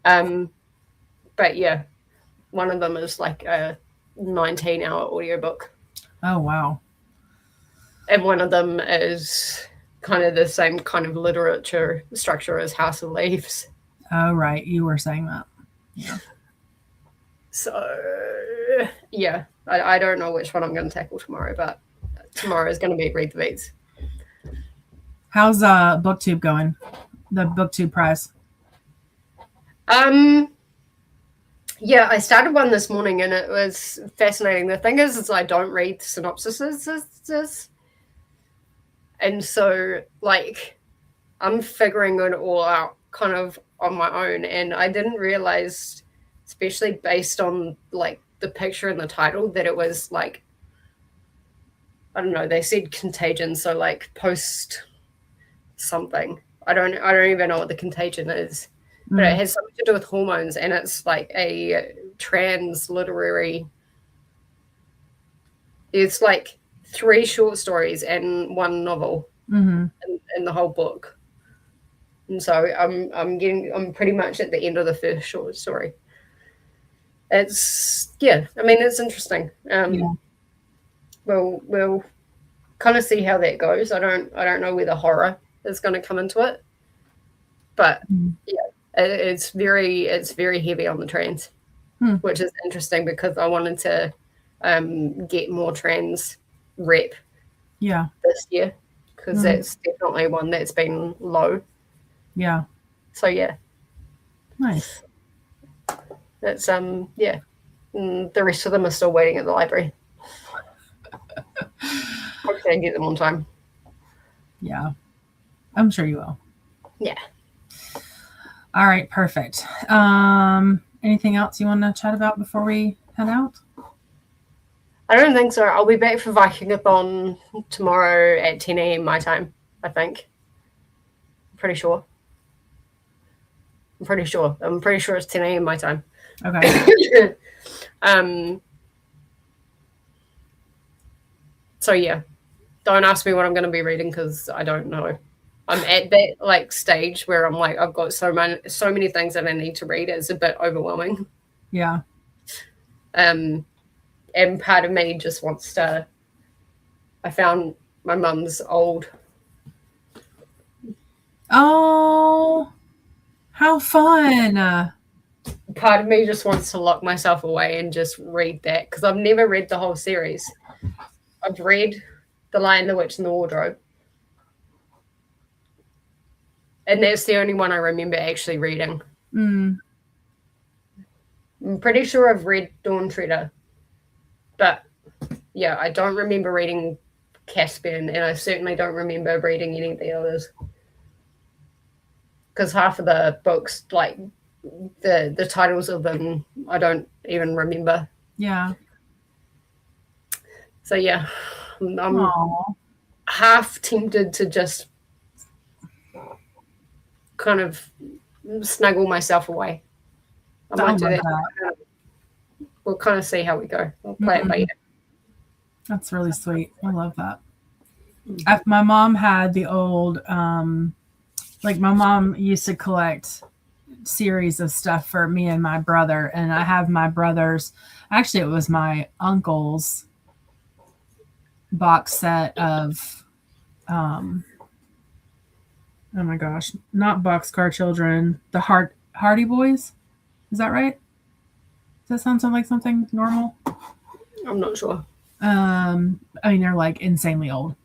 But yeah, one of them is like a 19-hour audiobook. Oh, wow. And one of them is kind of the same kind of literature structure as House of Leaves. Oh, right. You were saying that. Yeah. So, yeah, I don't know which one I'm going to tackle tomorrow, but tomorrow is going to be Read the Beats. How's BookTube going? The BookTube prize? Yeah, I started one this morning and it was fascinating. The thing is I don't read synopsises. And so, like, I'm figuring it all out kind of on my own. And I didn't realize, especially based on, like, the picture and the title, that it was, like, I don't know, they said contagion. So, like, post something. I don't even know what the contagion is. But it has something to do with hormones, and it's like a trans literary. It's like 3 short stories and 1 novel in the whole book. And so I'm pretty much at the end of the first short story. It's it's interesting. We'll kind of see how that goes. I don't know whether horror is going to come into it, but yeah. It's very heavy on the trans, which is interesting because I wanted to get more trans rep this year because that's definitely one that's been low. Yeah. So yeah. Nice. It's the rest of them are still waiting at the library. Hopefully I get them on time. Yeah. I'm sure you will. Yeah. All right, perfect. Anything else you want to chat about before we head out? I don't think so. I'll be back for Vikingathon tomorrow at 10 a.m. my time, I think. I'm pretty sure it's 10 a.m. my time. Okay. So yeah, don't ask me what I'm going to be reading because I don't know. I'm at that like stage where I'm like, I've got so many things that I need to read. It's a bit overwhelming. Yeah. And part of me just wants to. I found my mum's old. Oh, how fun! Part of me just wants to lock myself away and just read that because I've never read the whole series. I've read The Lion, the Witch, and the Wardrobe. And that's the only one I remember actually reading. I'm pretty sure I've read Dawn Treader. But, yeah, I don't remember reading Caspian, and I certainly don't remember reading any of the others. Because half of the books, like, the titles of them, I don't even remember. Yeah. So, yeah, I'm half tempted to just kind of snuggle myself away. I might do that. We'll kind of see how we go. We'll play it later. That's really sweet. I love that. My mom had the old, like my mom used to collect series of stuff for me and my brother, and I have my brother's. Actually, it was my uncle's box set of. Oh my gosh, not Boxcar Children, the Hardy Boys. Is that right? Does that sound like something normal? I'm not sure. I mean, they're like insanely old.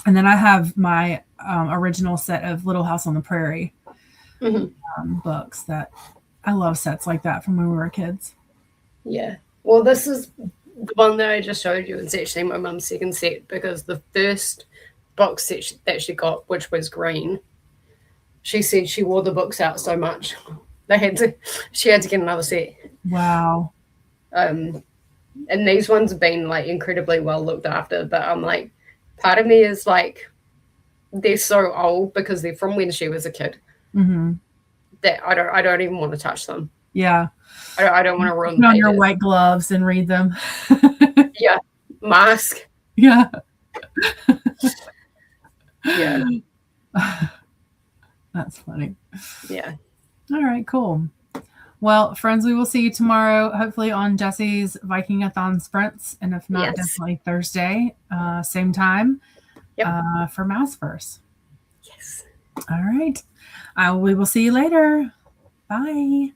And then I have my original set of Little House on the Prairie books that I love sets like that from when we were kids. Yeah. Well, this is the one that I just showed you. It's actually my mum's second set because the first box set that she got, which was green, she said she wore the books out so much she had to get another set. Wow. And these ones have been like incredibly well looked after, but I'm like, part of me is like, they're so old because they're from when she was a kid. Mm-hmm. That I don't even want to touch them. Yeah. I don't want to ruin Put on your pages. white gloves and read them. Yeah. Mask. Yeah. Yeah. That's funny. Yeah. All right, cool. Well, friends, we will see you tomorrow, hopefully on Jessi's Viking-a-thon sprints. And if not, definitely Thursday, same time for MAASVerse. Yes. All right. We will see you later. Bye.